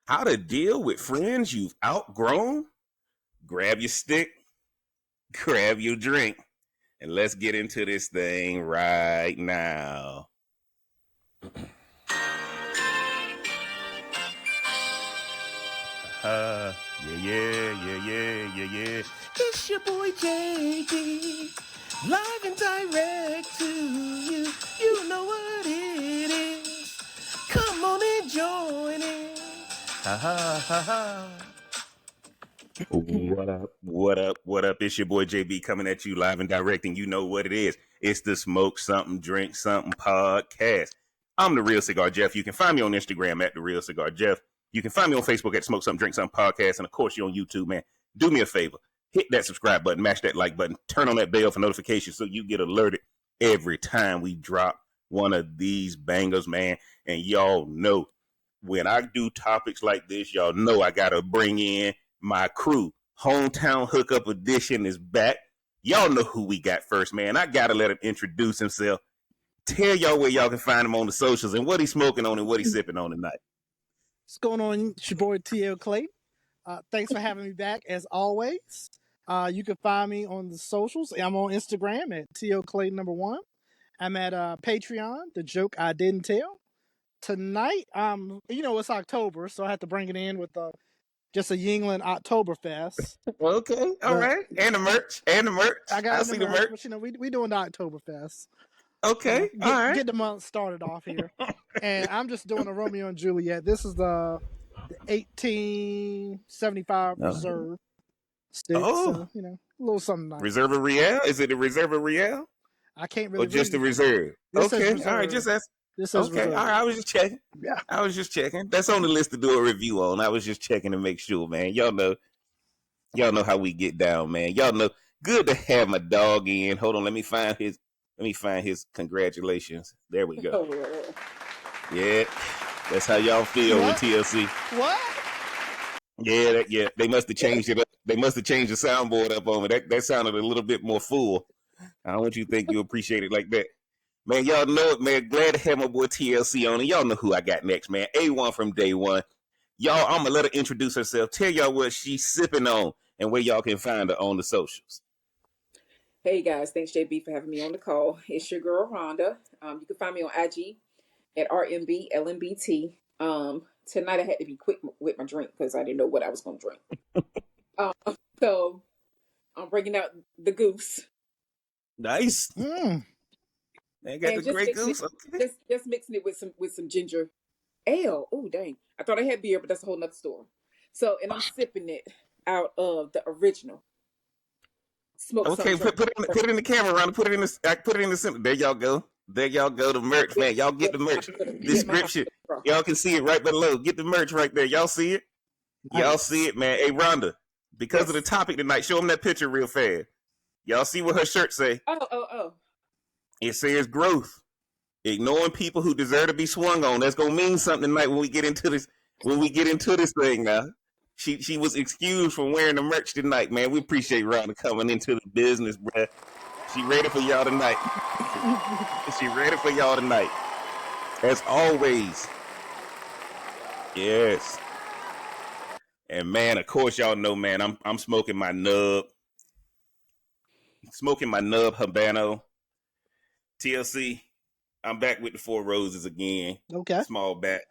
How to deal with friends you've outgrown? Grab your stick, grab your drink, and let's get into this thing right now. Uh, yeah. It's your boy JD, live and direct to you. You know what it is. Come on and join in. Ha ha ha ha. What up? What up? It's your boy JB coming at you live and direct, and you know what it is. It's the Smoke Something, Drink Something podcast. I'm the Real Cigar Jeff. You can find me on Instagram at the Real Cigar Jeff. You can find me on Facebook at Smoke Something, Drink Something podcast, and of course you're on YouTube, man. Do me a favor, hit that subscribe button, mash that like button, turn on that bell for notifications so you get alerted every time we drop one of these bangers, man. And y'all know when I do topics like this, y'all know I gotta bring in my crew. Hometown Hookup Edition is back. Y'all know who we got first, man. I gotta let him introduce himself. Tell y'all where y'all can find him on the socials and what he's smoking on and what he's sipping on tonight. What's going on? It's your boy TL Clay. Thanks for having me back as always. You can find me on the socials. I'm on Instagram at TL Clay #1. I'm at Patreon, The Joke I Didn't Tell. Tonight, it's October, so I have to bring it in with just a Yingling Oktoberfest. Okay, all right. And the merch. I got see the merch. But we doing the Oktoberfest. Okay, all right. Get the month started off here. And I'm just doing a Romeo and Juliet. This is the 1875 Reserve stick. So, a little something nice. Reserve a Real? Is it a Reserve a Real? I can't really. Or just the Reserve? Okay, all right. Just ask. This is okay, Reserve. all right. I was just checking. Yeah. I was just checking. That's on the list to do a review on. I was just checking to make sure, man. Y'all know how we get down, man. Y'all know. Good to have my dog in. Hold on, let me find his congratulations. There we go. Yeah, that's how y'all feel with TLC. What? Yeah. They must have changed it up. They must have changed the soundboard up on me. That sounded a little bit more full. I don't want you to think you appreciate it like that. Man, y'all know it, man. Glad to have my boy TLC on. And y'all know who I got next, man. A1 from day one. Y'all, I'm going to let her introduce herself. Tell y'all what she's sipping on and where y'all can find her on the socials. Hey guys, thanks JB for having me on the call. It's your girl Rhonda. You can find me on IG at RMBLMBT. Tonight I had to be quick with my drink because I didn't know what I was going to drink. So I'm bringing out the goose. Nice. They got the great goose. Okay. Just mixing it with some ginger ale. Oh dang! I thought I had beer, but that's a whole nother story. So, and I'm sipping it out of the original. Smoke. Okay, put it in the camera, Rhonda. Put it in the center. There y'all go. The merch, man. Y'all get the merch. Description. Y'all can see it right below. Get the merch right there. Y'all see it? Y'all see it, man. Hey, Rhonda, because of the topic tonight, show them that picture real fast. Y'all see what her shirt say? Oh. It says growth. Ignoring people who deserve to be swung on. That's gonna mean something tonight when we get into this. When we get into this thing now. She was excused from wearing the merch tonight, man. We appreciate Rhonda coming into the business, bruh. She ready for y'all tonight. As always. Yes. And man, of course y'all know, man, I'm smoking my nub. Habano. TLC, I'm back with the Four Roses again. Okay. Small batch.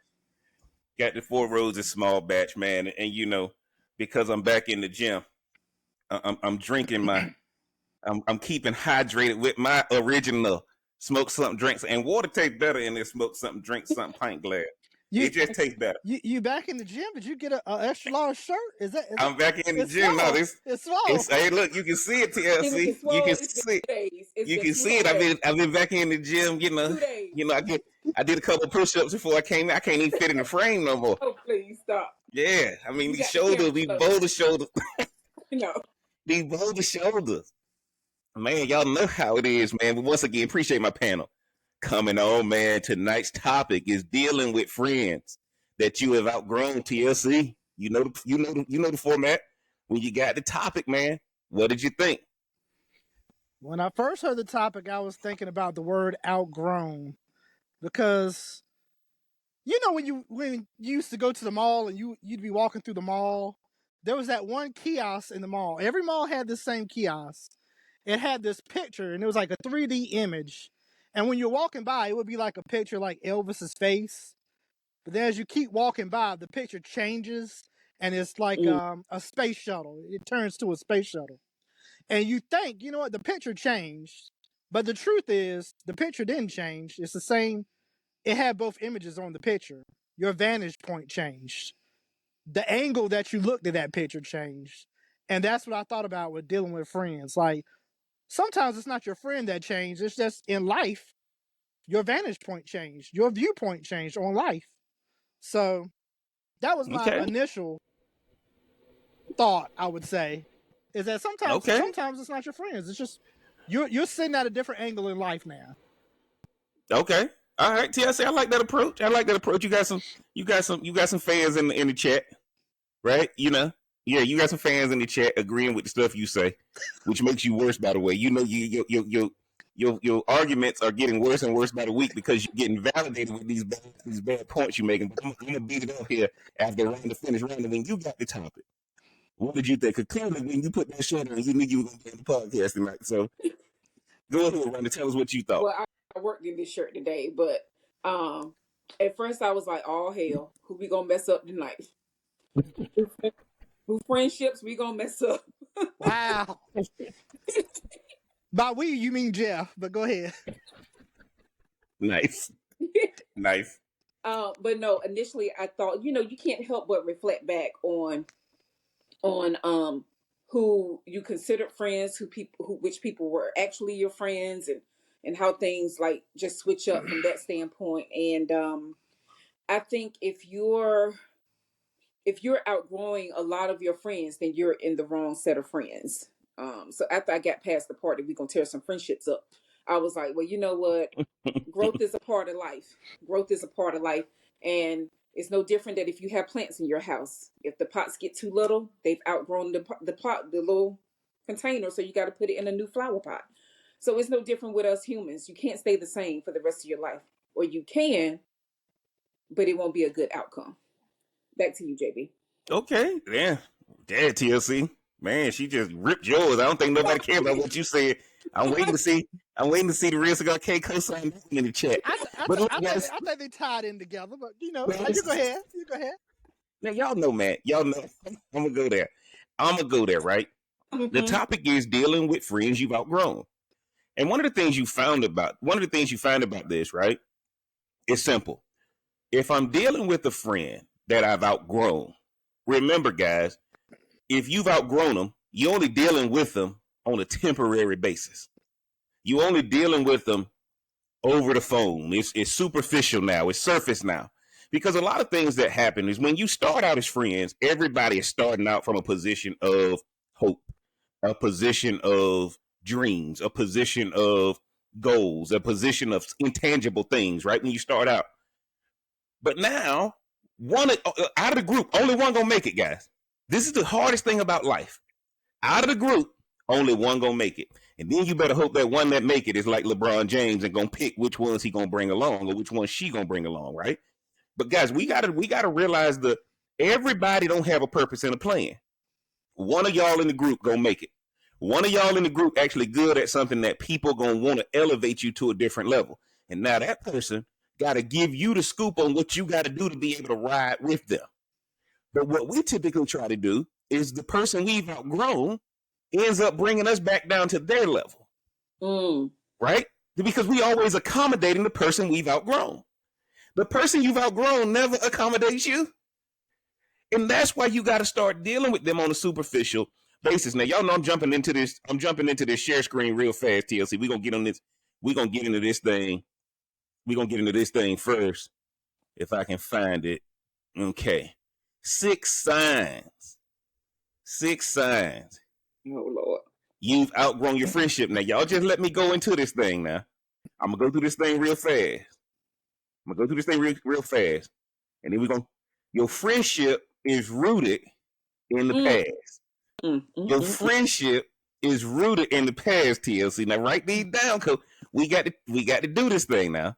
Got the Four Roses small batch, man. And because I'm back in the gym, I'm drinking I'm keeping hydrated with my original Smoke Something Drinks. And water tastes better in this Smoke Something Drink Something pint glass. It just tastes better. You back in the gym? Did you get an extra large shirt? I'm back in the gym now. It's small. Hey, look, you can see it, TLC. You can see it. You can see it. I've been back in the gym. I did a couple of push-ups before I came in. I can't even fit in the frame no more. Oh, please stop. Yeah, I mean these boulder shoulders. These boulder shoulders. Man, y'all know how it is, man. But once again, appreciate my panel coming on, man. Tonight's topic is dealing with friends that you have outgrown. TLC, you know the format. When you got the topic, man, what did you think? When I first heard the topic, I was thinking about the word outgrown, because You know when you used to go to the mall and you'd be walking through the mall, there was that one kiosk in the mall. Every mall had the same kiosk. It had this picture and it was like a 3D image. And when you're walking by, it would be like a picture like Elvis's face. But then as you keep walking by, the picture changes and it's like Mm. a space shuttle. It turns to a space shuttle. And you think, you know what, the picture changed. But the truth is, the picture didn't change. It's the same. It had both images on the picture. Your vantage point changed. The angle that you looked at that picture changed. And that's what I thought about with dealing with friends. Like, sometimes it's not your friend that changed, it's just in life, your vantage point changed, your viewpoint changed on life. So that was my Okay. initial thought, I would say, is that Okay. sometimes it's not your friends. It's just you're sitting at a different angle in life now. Okay. All right, TLC. I like that approach. I like that approach. You got some fans in the chat, right? You know, yeah, you got some fans in the chat agreeing with the stuff you say, which makes you worse. By the way, you know, your arguments are getting worse and worse by the week because you're getting validated with these bad points you're making. But I'm gonna beat it up here after Rhonda finished. Rhonda, when you got the topic, what did you think? Because clearly, when you put that shirt on, you knew you were gonna be on the podcast tonight. So go ahead, Rhonda. Tell us what you thought. Well, I worked in this shirt today, but at first I was like, "Oh hell, who we gonna mess up tonight? Who friendships we gonna mess up?" Wow. By we, you mean Jeff, but go ahead. Nice, nice. But no, initially I thought, you can't help but reflect back on who you considered friends, which people were actually your friends, and how things like just switch up from that standpoint. And I think if you're outgrowing a lot of your friends, then you're in the wrong set of friends. So after I got past the part that we're gonna tear some friendships up, I was like, well, you know what? Growth is a part of life. Growth is a part of life, and it's no different that if you have plants in your house, if the pots get too little, they've outgrown the pot, the little container, so you got to put it in a new flower pot. So it's no different with us humans. You can't stay the same for the rest of your life, or you can, but it won't be a good outcome. Back to you, JB. Okay, yeah, TLC. Man, she just ripped yours. I don't think nobody cares about what you said. I'm waiting to see. I'm waiting to see the real cigar K co-sign in the chat. But look, guys, I think they tied in together, but you know, well, you go ahead. You go ahead. now y'all know, man. Y'all know. I'm gonna go there. I'm gonna go there. Right. The Mm-hmm. topic is dealing with friends you've outgrown. And one of the things you find about this, right, is simple. If I'm dealing with a friend that I've outgrown, remember, guys, if you've outgrown them, you're only dealing with them on a temporary basis. You're only dealing with them over the phone. It's superficial now. It's surface now. Because a lot of things that happen is when you start out as friends, everybody is starting out from a position of hope, a position of dreams, a position of goals, a position of intangible things, right? When you start out. But now, one out of the group, only one gonna make it, guys. This is the hardest thing about life. Out of the group, only one gonna make it. And then you better hope that one that make it is like LeBron James and gonna pick which ones he gonna bring along or which ones she gonna bring along, right? But guys, we gotta realize that everybody don't have a purpose and a plan. One of y'all in the group gonna make it. One of y'all in the group actually good at something that people gonna want to elevate you to a different level. And now that person gotta give you the scoop on what you gotta do to be able to ride with them. But what we typically try to do is the person we've outgrown ends up bringing us back down to their level, right? Because we always accommodating the person we've outgrown. The person you've outgrown never accommodates you. And that's why you got to start dealing with them on a superficial basis. Now, y'all know I'm jumping into this share screen real fast, TLC. We're going to get on this. We're going to get into this thing. We're going to get into this thing first, if I can find it. Okay. 6 signs. 6 signs. Oh Lord. You've outgrown your friendship. Now, y'all just let me go into this thing now. I'm going to go through this thing real fast. Real fast. And then we're going to, your friendship is rooted in the past. Your friendship is rooted in the past, TLC. Now, write these down, because we got to do this thing now.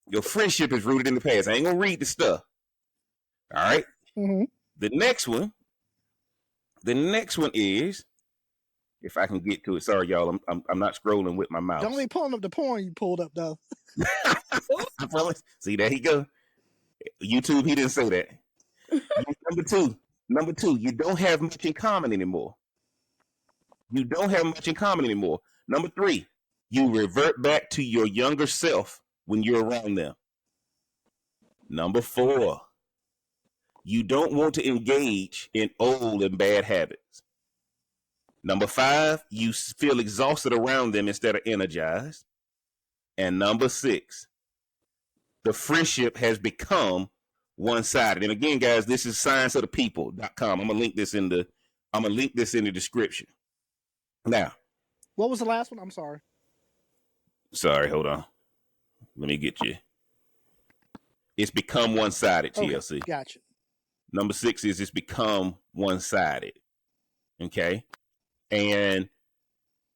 Your friendship is rooted in the past. I ain't gonna read the stuff. All right. Mm-hmm. The next one is, if I can get to it. Sorry, y'all. I'm not scrolling with my mouse. Don't be pulling up the porn you pulled up though. I promise. See, there he go. YouTube, he didn't say that. Number two, you don't have much in common anymore. Number three, you revert back to your younger self when you're around them. Number four, you don't want to engage in old and bad habits. Number five, you feel exhausted around them instead of energized. And number six, the friendship has become one-sided. And again, guys, this is scienceofthepeople.com. I'm gonna link this in the description. Now, what was the last one? I'm sorry. Sorry, hold on. Let me get you. It's become one-sided, TLC. Okay, gotcha. Number six is it's become one-sided. Okay? And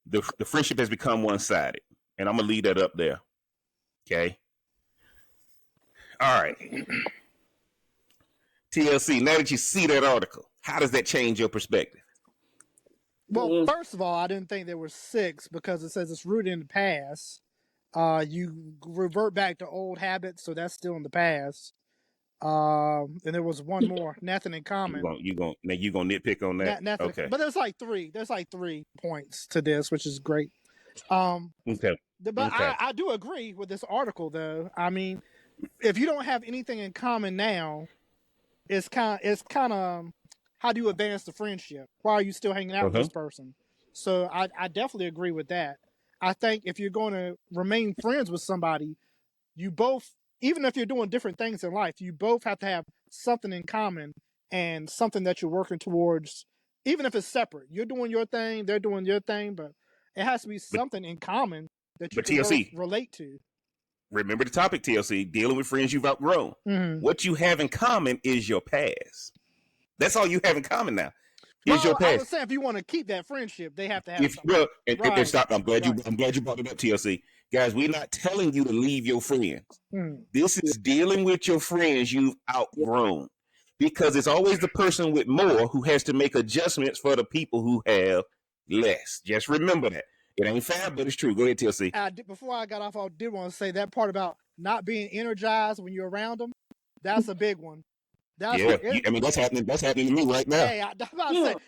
the friendship has become one-sided. And I'm going to leave that up there. Okay? All right. TLC, now that you see that article, how does that change your perspective? Well, first of all, I didn't think there were 6 because it says it's rooted in the past. You revert back to old habits, so that's still in the past. And there was one more, nothing in common. You gonna nitpick on that? Nothing, okay. But there's like 3 points to this, which is great. Okay. But okay. I do agree with this article, though. I mean, if you don't have anything in common now, it's kind of how do you advance the friendship? Why are you still hanging out with this person? So I definitely agree with that. I think if you're going to remain friends with somebody, you both, even if you're doing different things in life, you both have to have something in common and something that you're working towards, even if it's separate. You're doing your thing, they're doing your thing, but it has to be something in common that you can both relate to. Remember the topic, TLC, dealing with friends you've outgrown. Mm-hmm. What you have in common is your past. That's all you have in common now. Is your past. I was saying, if you want to keep that friendship, they have to have something. Well, and stop. I'm glad you brought it up, TLC. Guys, we're not telling you to leave your friends. This is dealing with your friends you've outgrown. Because it's always the person with more who has to make adjustments for the people who have less. Just remember that. It ain't fair, but it's true. Go ahead, TLC. Before I got off, I did want to say that part about not being energized when you're around them. That's a big one. That's happening. That's happening to me right now. Hey,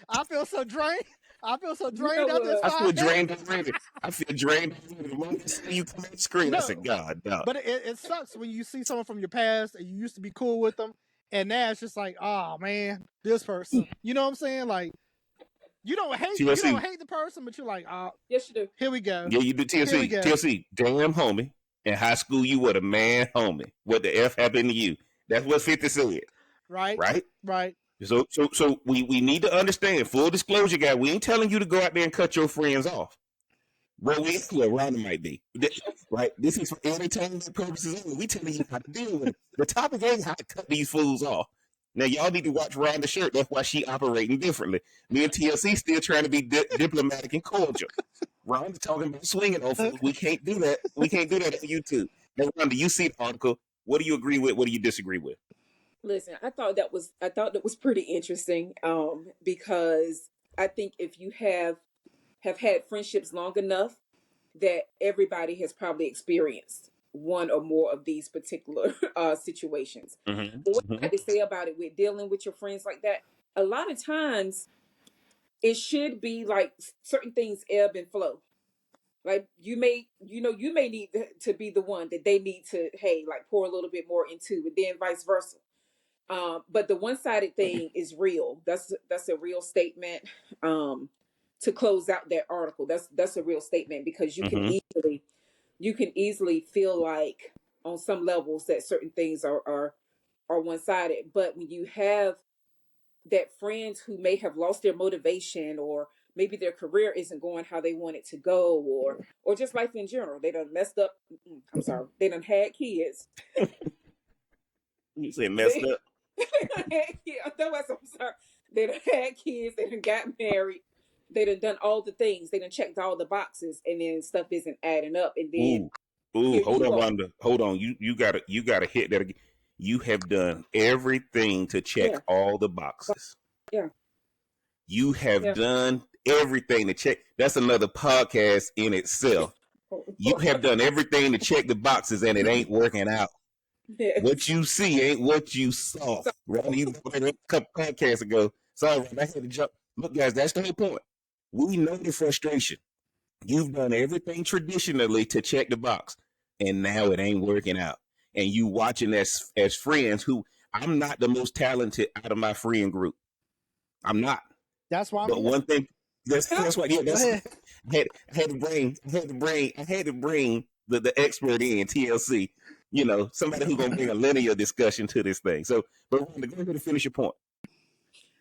I feel so drained. I feel so drained up this. I feel drained already. The moment you come on the screen, I said, God, no. But it sucks when you see someone from your past and you used to be cool with them, and now it's just like, oh man, this person. You know what I'm saying? Like, you don't hate the person, but you're like, oh, yes, you do. Here we go. Yeah, you do. TLC, damn homie. In high school, you were the man homie. What the F happened to you? That's what 50 said. Right. So we need to understand, full disclosure, guy, we ain't telling you to go out there and cut your friends off. Well, around it might be. Right? This is for entertainment purposes only. We telling you how to deal with it. The topic ain't how to cut these fools off. Now, y'all need to watch Rhonda's shirt. That's why she operating differently. Me and TLC still trying to be diplomatic and cordial. Rhonda talking about swinging on fools. We can't do that. We can't do that on YouTube. Now, Rhonda, you see the article. What do you agree with? What do you disagree with? Listen, I thought that was pretty interesting, because I think if you have had friendships long enough, that everybody has probably experienced one or more of these particular situations. Mm-hmm. But what I had to say about it with dealing with your friends like that, a lot of times it should be like certain things ebb and flow. Like you may need to be the one that they need to, hey, like pour a little bit more into, and then vice versa. But the one-sided thing is real. That's a real statement. To close out that article, that's a real statement, because you can easily feel like on some levels that certain things are one-sided. But when you have that friends who may have lost their motivation, or maybe their career isn't going how they want it to go, or just life in general, they done messed up. I'm sorry, they done had kids. You say messed up? Otherwise, I'm sorry. They done had kids. They done got married. They done all the things. They done checked all the boxes, and then stuff isn't adding up. And then Ooh, Here hold you on, are. Rhonda. Hold on. You gotta hit that again. You have done everything to check Yeah, all the boxes. yeah, You have yeah. done everything to check. That's another podcast in itself. You have done everything to check the boxes, and it ain't working out. What Yes. you see ain't what you saw. So, Right? You a couple podcasts ago. Sorry, I had to jump. Look, guys, that's the whole point. We know the frustration. You've done everything traditionally to check the box, and now it ain't working out. And you watching as friends who I'm not the most talented out of my friend group. I'm not. That's why I'm But here. one thing that's what yeah, Go that's ahead. I had to bring the expert in TLC, somebody who's gonna bring a linear discussion to this thing. So but Rhonda, go ahead and finish your point.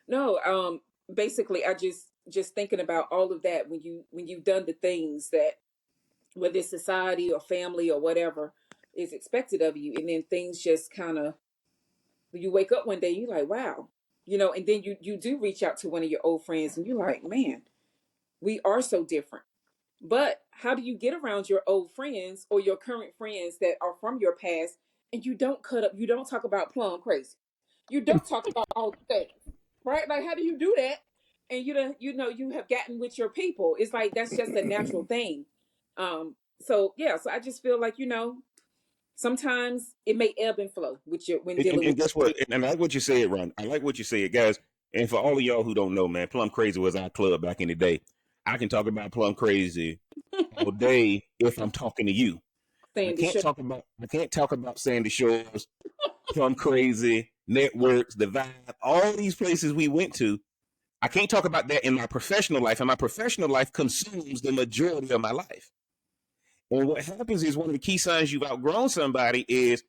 no, basically, I just thinking about all of that when you've done the things that whether it's society or family or whatever is expected of you, and then things just kind of you wake up one day, you're like, wow, and then you do reach out to one of your old friends, and you're like, man, we are so different. But how do you get around your old friends or your current friends that are from your past and you don't cut up, you don't talk about plum crazy. You don't talk about all the things, right? Like how do you do that? And you have gotten with your people. It's like that's just a natural thing. So yeah, so I just feel like, sometimes it may ebb and flow with your when And, and, dealing and with guess what? And I like what you said, Ron. I like what you said, guys. And for all of y'all who don't know, man, Plum Crazy was our club back in the day. I can talk about Plum Crazy all day if I'm talking to you. I Sandy can't Show. talk about I can't talk about Sandy Shores, Plum Crazy, Networks, the Vibe, all these places we went to. I can't talk about that in my professional life, and my professional life consumes the majority of my life. And what happens is one of the key signs you've outgrown somebody is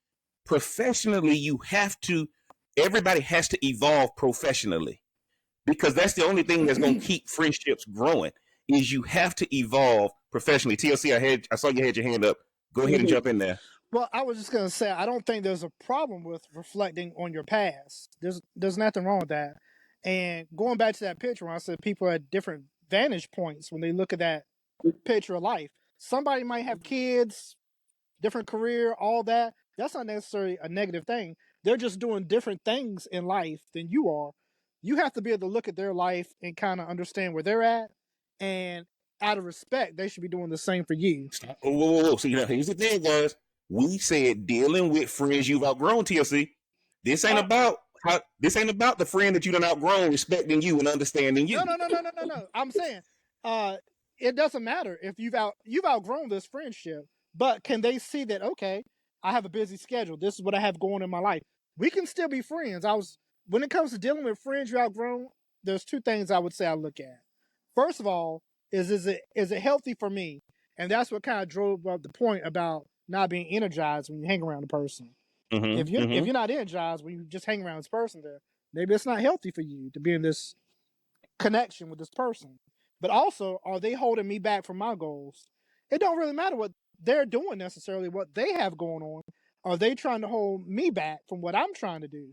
professionally you have to. Everybody has to evolve professionally because that's the only thing that's going to keep friendships growing. Is you have to evolve professionally. TLC, I saw you had your hand up. Go ahead and Mhm. jump in there. Well, I was just gonna say I don't think there's a problem with reflecting on your past. There's nothing wrong with that. And going back to that picture, when I said people are at different vantage points when they look at that picture of life. Somebody might have kids, different career, all that. That's not necessarily a negative thing. They're just doing different things in life than you are. You have to be able to look at their life and kind of understand where they're at. And out of respect, they should be doing the same for you. Stop. Oh, whoa, whoa, whoa. So, here's the thing, guys. We said dealing with friends you've outgrown, TLC. This ain't Oh, about this ain't about the friend that you done outgrown respecting you and understanding No, you. no, no, no, no, no, no. I'm saying, uh, it doesn't matter if you've outgrown this friendship, but can they see that? Okay, I have a busy schedule. This is what I have going in my life. We can still be friends. When it comes to dealing with friends you outgrown, there's two things I would say I look at. First of all, is it healthy for me? And that's what kind of drove up the point about not being energized when you hang around a person. If Mm-hmm. you're Mm-hmm. not energized when you just hang around this person, there maybe it's not healthy for you to be in this connection with this person. But also, are they holding me back from my goals? It don't really matter what they're doing necessarily, what they have going on. Are they trying to hold me back from what I'm trying to do?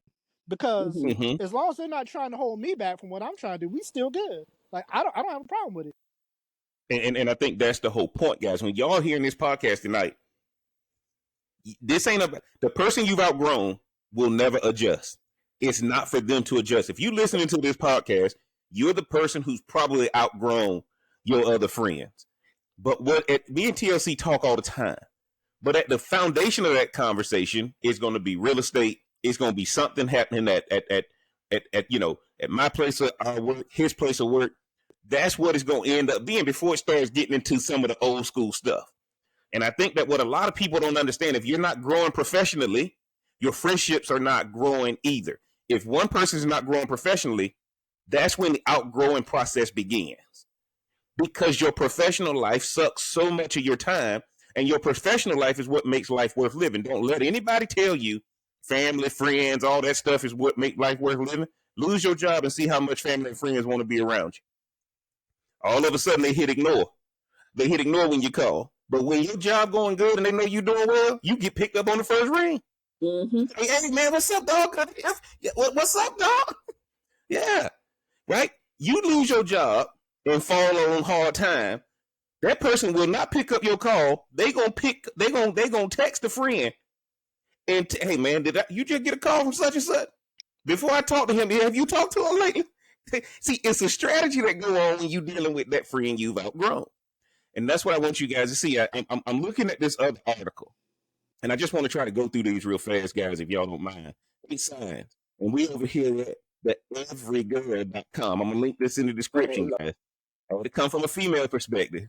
Because mhm. Mm-hmm. as long as they're not trying to hold me back from what I'm trying to do, we still good. Like I don't have a problem with it. And I think that's the whole point, guys. When y'all hearing this podcast tonight, this ain't about the person you've outgrown will never adjust. It's not for them to adjust. If you're listening to this podcast, you're the person who's probably outgrown your other friends. But me and TLC talk all the time. But at the foundation of that conversation is going to be real estate. It's going to be something happening at my place of work, his place of work. That's what it's going to end up being before it starts getting into some of the old school stuff. And I think that what a lot of people don't understand, if you're not growing professionally, your friendships are not growing either. If one person is not growing professionally, that's when the outgrowing process begins. Because your professional life sucks so much of your time, and your professional life is what makes life worth living. Don't let anybody tell you family, friends, all that stuff is what makes life worth living. Lose your job and see how much family and friends want to be around you. All of a sudden, they hit ignore. They hit ignore when you call. But when your job going good and they know you doing well, you get picked up on the first ring. Mhm. Hey man, what's up, dog? What's up, dog? Yeah, right. You lose your job and fall on hard time. That person will not pick up your call. They gonna text a friend and hey man, you just get a call from such and such? Before I talk to him, have you talked to him lately? See, it's a strategy that go on when you dealing with that friend you've outgrown, and that's what I want you guys to see. I'm looking at this other article, and I just want to try to go through these real fast, guys, if y'all don't mind. 8 signs, and we over here at the everygirl.com. I'm gonna link this in the description, guys. I had to come from a female perspective.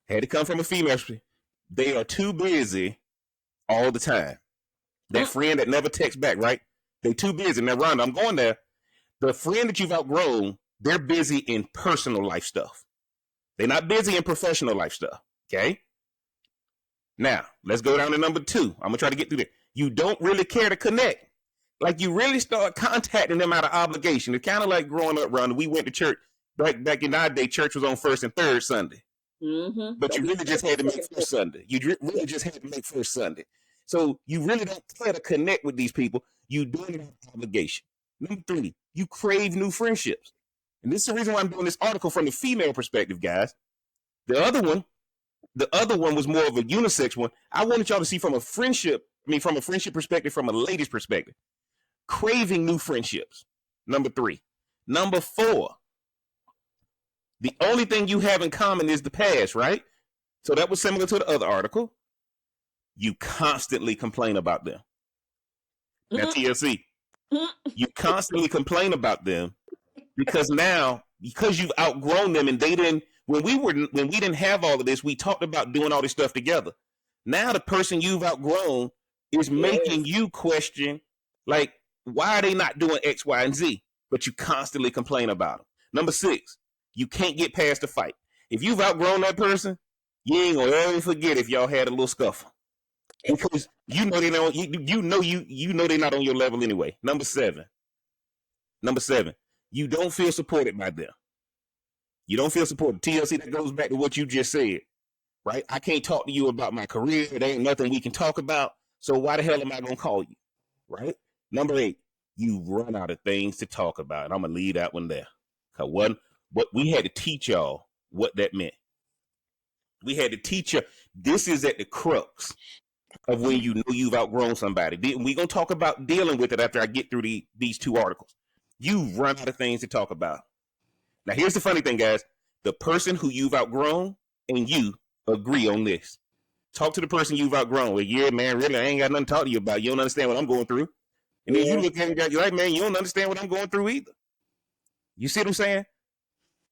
Had to come from a female perspective. They are too busy all the time. That friend that never texts back, right? They too busy. Now, Rhonda, I'm going there. The friend that you've outgrown, they're busy in personal life stuff. They're not busy in professional life stuff. Okay. Now, let's go down to number 2. I'm gonna try to get through there. You don't really care to connect. Like you really start contacting them out of obligation. It's kind of like growing up, Rhonda. We went to church back in our day. Church was on first and third Sunday. But you really just had to make first Sunday. You really just had to make first Sunday. So you really don't care to connect with these people. You do it out of obligation. Number 3, you crave new friendships. And this is the reason why I'm doing this article from the female perspective, guys. The other one was more of a unisex one. I wanted y'all to see from a friendship perspective, from a lady's perspective. Craving new friendships. Number 3. Number 4. The only thing you have in common is the past, right? So that was similar to the other article. You constantly complain about them. Now, TLC, you constantly complain about them because you've outgrown them, and they didn't. When we didn't have all of this, we talked about doing all this stuff together. Now the person you've outgrown is making you question, like, why are they not doing X, Y, and Z? But you constantly complain about them. Number 6, you can't get past the fight. If you've outgrown that person, you ain't gonna ever forget if y'all had a little scuffle. Because you know they don't. You know they're not on your level anyway. Number 7. You don't feel supported by them. You don't feel supported. TLC, that goes back to what you just said, right? I can't talk to you about my career. There ain't nothing we can talk about. So why the hell am I gonna call you, right? Number 8, you run out of things to talk about, and I'm gonna leave that one there. Cause what we had to teach y'all what that meant. We had to teach you. This is at the crux of when you know you've outgrown somebody. We're going to talk about dealing with it after I get through these 2 articles. You run out of things to talk about. Now, here's the funny thing, guys. The person who you've outgrown and you agree on this. Talk to the person you've outgrown. Well, yeah, man, really, I ain't got nothing to talk to you about. You don't understand what I'm going through. And then you look at it and you're like, man, you don't understand what I'm going through either. You see what I'm saying?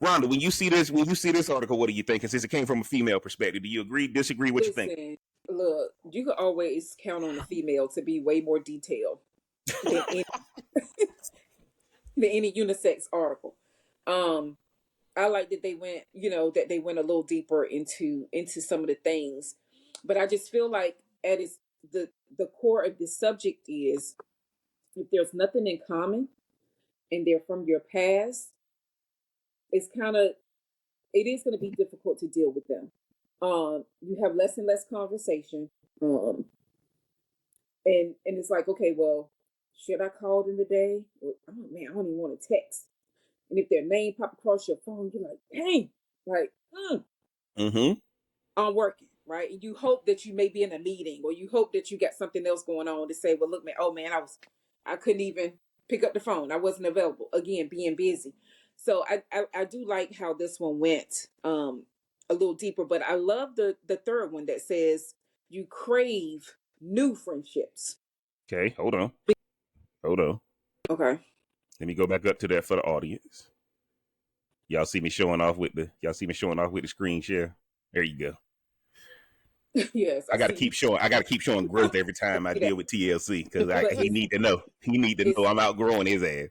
Rhonda, when you see this article, what do you think? And since it came from a female perspective, do you agree, disagree? What you think? Look, you can always count on the female to be way more detailed than any unisex article. I like that they went a little deeper into some of the things, but I just feel like at its the core of the subject is, if there's nothing in common and they're from your past, it is going to be difficult to deal with them. You have less and less conversation. And it's like, okay, well, should I call them today? Or, oh man, I don't even want to text. And if their name pop across your phone, you're like, dang, like, I'm working, right? And you hope that you may be in a meeting, or you hope that you got something else going on to say, well, look, man, I couldn't even pick up the phone. I wasn't available. Again, being busy. So I do like how this one went a little deeper, but I love the third one that says you crave new friendships. Okay, hold on. Okay. Let me go back up to that for the audience. Y'all see me showing off with the screen share? There you go. Yes. I gotta keep showing growth every time I deal with TLC, because he need to know. He need to know I'm outgrowing his ass.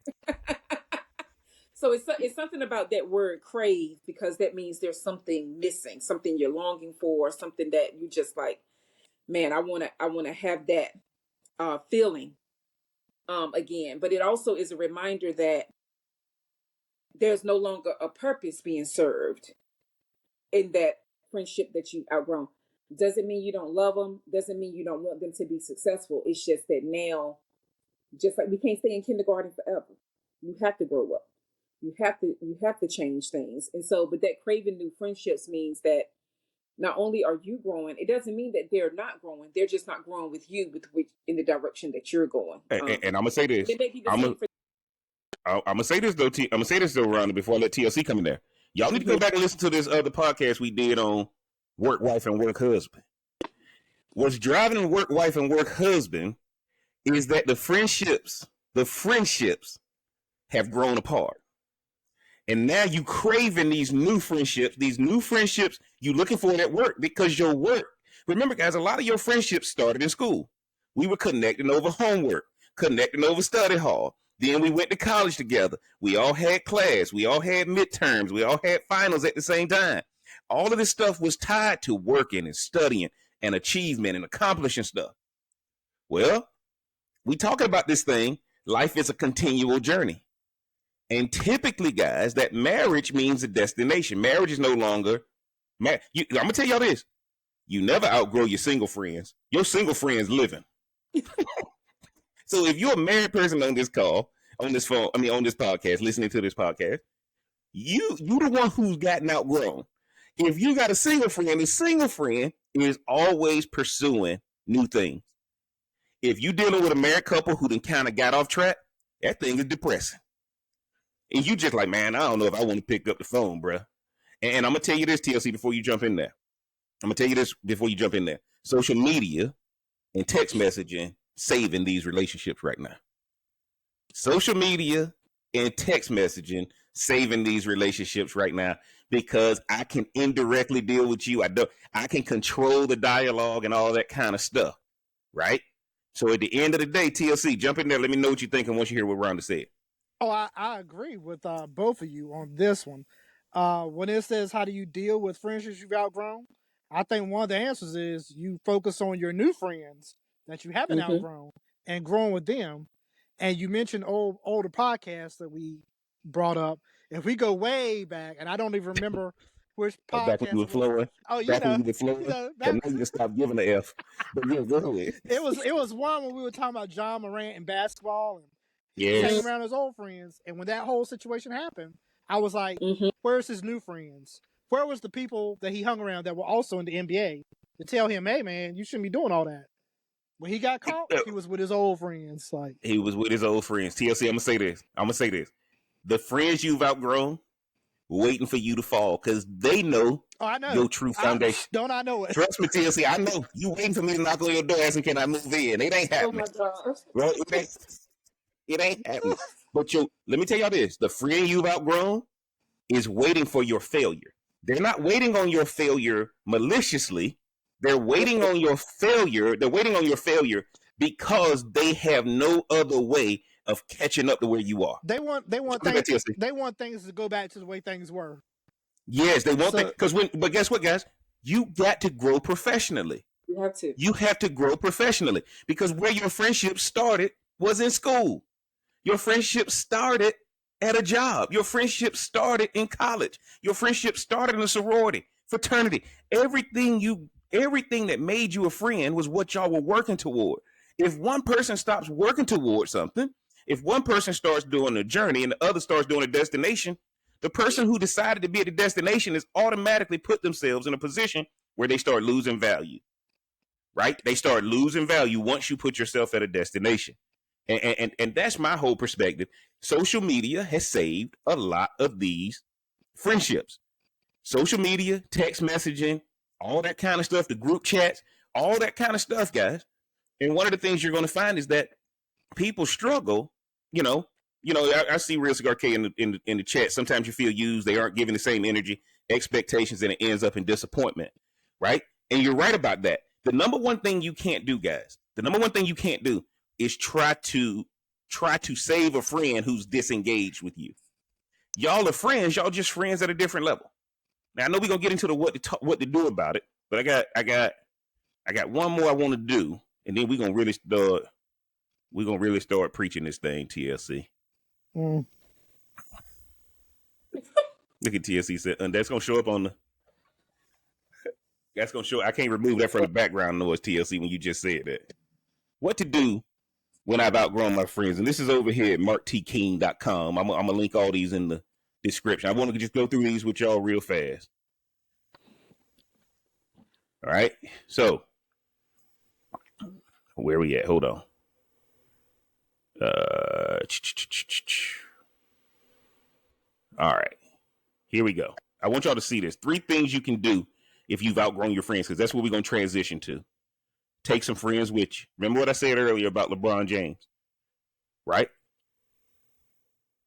So it's something about that word crave, because that means there's something missing, something you're longing for, something that you just like, man, I wanna have that feeling again. But it also is a reminder that there's no longer a purpose being served in that friendship that you've outgrown. Doesn't mean you don't love them. Doesn't mean you don't want them to be successful. It's just that now, just like we can't stay in kindergarten forever. You have to grow up. you have to change things. And so, but that craving new friendships means that not only are you growing, it doesn't mean that they're not growing. They're just not growing with you, with which in the direction that you're going. And I'm gonna say this. It may be the I'm same gonna for. I'm gonna say this though. I'm gonna say this though, Rhonda, before I let TLC come in there. Y'all need to go back and listen to this other podcast we did on work wife and work husband. What's driving the work wife and work husband is that the friendships have grown apart. And now you craving these new friendships you looking for at work because your work. Remember, guys, a lot of your friendships started in school. We were connecting over homework, connecting over study hall. Then we went to college together. We all had class. We all had midterms. We all had finals at the same time. All of this stuff was tied to working and studying and achievement and accomplishing stuff. Well, we talking about this thing. Life is a continual journey. And typically, guys, that marriage means a destination. Marriage is no longer. I'm going to tell y'all this. You never outgrow your single friends. Your single friends living. So if you're a married person on this call, on this phone, on this podcast, listening to this podcast, you the one who's gotten outgrown. If you got a single friend, the single friend is always pursuing new things. If you're dealing with a married couple who then kind of got off track, that thing is depressing. And you just like, man, I don't know if I want to pick up the phone, bro. And I'm going to tell you this, TLC, before you jump in there. Social media and text messaging saving these relationships right now. Social media and text messaging saving these relationships right now because I can indirectly deal with you. I can control the dialogue and all that kind of stuff, right? So at the end of the day, TLC, jump in there. Let me know what you think and once you hear what Rhonda said. Oh, I agree with both of you on this one. When it says, how do you deal with friendships you've outgrown? I think one of the answers is you focus on your new friends that you haven't outgrown and growing with them. And you mentioned older podcasts that we brought up. If we go way back, and I don't even remember which podcast. Back when you were flowing. Oh, back when you were flowing. Now you just stopped giving the F. But yeah, go ahead. It was one when we were talking about John Morant and basketball, and he Yes. hanging around his old friends. And when that whole situation happened, I was like, where's his new friends? Where was the people that he hung around that were also in the NBA to tell him, hey, man, you shouldn't be doing all that? When he got caught, he was with his old friends. He was with his old friends. TLC, I'm going to say this. The friends you've outgrown, waiting for you to fall because they know, your true foundation. Don't I know it? Trust me, TLC, I know. You waiting for me to knock on your door asking, can I move in? It ain't happening. Oh my gosh. Bro, it ain't happening. But let me tell y'all this. The friend you've outgrown is waiting for your failure. They're not waiting on your failure maliciously. They're waiting on your failure. They're waiting on your failure because they have no other way of catching up to where you are. They want things to go back to the way things were. Yes, they want that but guess what, guys? You got to grow professionally. You have to grow professionally because where your friendship started was in school. Your friendship started at a job. Your friendship started in college. Your friendship started in a sorority, fraternity. Everything that made you a friend was what y'all were working toward. If one person stops working toward something, if one person starts doing a journey and the other starts doing a destination, the person who decided to be at the destination is automatically put themselves in a position where they start losing value, right? They start losing value once you put yourself at a destination. And that's my whole perspective. Social media has saved a lot of these friendships. Social media, text messaging, all that kind of stuff, the group chats, all that kind of stuff, guys. And one of the things you're going to find is that people struggle. I see Real Cigar K in the chat. Sometimes you feel used. They aren't giving the same energy, expectations, and it ends up in disappointment, right? And you're right about that. The number one thing you can't do, guys, is try to save a friend who's disengaged with you. Y'all are friends. Y'all just friends at a different level. Now I know we're gonna get into the what to do about it, but I got one more I want to do, and then we're gonna really start preaching this thing. TLC. Look at TLC said, and that's gonna show up on the. That's gonna show. I can't remove that from the background noise, TLC, when you just said that. What to do when I've outgrown my friends. And this is over here at marktking.com. I'm going to link all these in the description. I want to just go through these with y'all real fast. All right. So, where we at? Hold on. All right. Here we go. I want y'all to see this. 3 things you can do if you've outgrown your friends, because that's what we're going to transition to. Take some friends with you. Remember what I said earlier about LeBron James, right?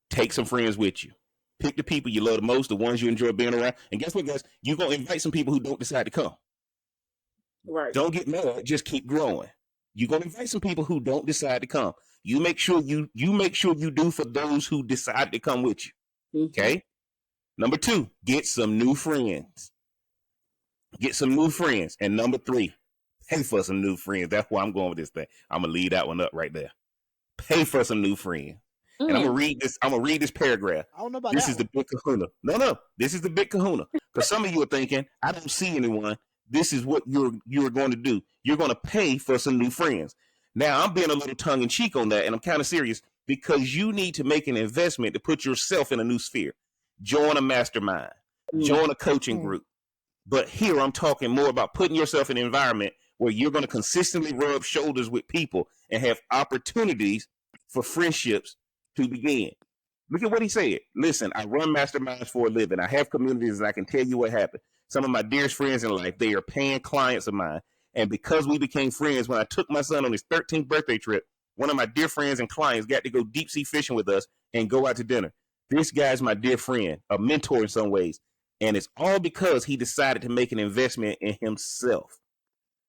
Take some friends with you. Pick the people you love the most, the ones you enjoy being around. And guess what, guys? You're going to invite some people who don't decide to come. Right. Don't get mad. Just keep growing. You're going to invite some people who don't decide to come. You make sure you make sure you do for those who decide to come with you. Mm-hmm. Okay? Number 2, get some new friends. Get some new friends. And number 3, pay for some new friends. That's why I'm going with this thing. I'm gonna leave that one up right there. Pay for some new friends. And I'm gonna read this. I'm gonna read this paragraph. I don't know about this that is the big kahuna. No. This is the big kahuna. Because some of you are thinking, I don't see anyone. This is what you're going to do. You're going to pay for some new friends. Now, I'm being a little tongue in cheek on that, and I'm kind of serious because you need to make an investment to put yourself in a new sphere. Join a mastermind. Join a coaching group. But here I'm talking more about putting yourself in an environment where you're going to consistently rub shoulders with people and have opportunities for friendships to begin. Look at what he said. Listen, I run masterminds for a living. I have communities and I can tell you what happened. Some of my dearest friends in life, they are paying clients of mine. And because we became friends, when I took my son on his 13th birthday trip, one of my dear friends and clients got to go deep sea fishing with us and go out to dinner. This guy's my dear friend, a mentor in some ways. And it's all because he decided to make an investment in himself.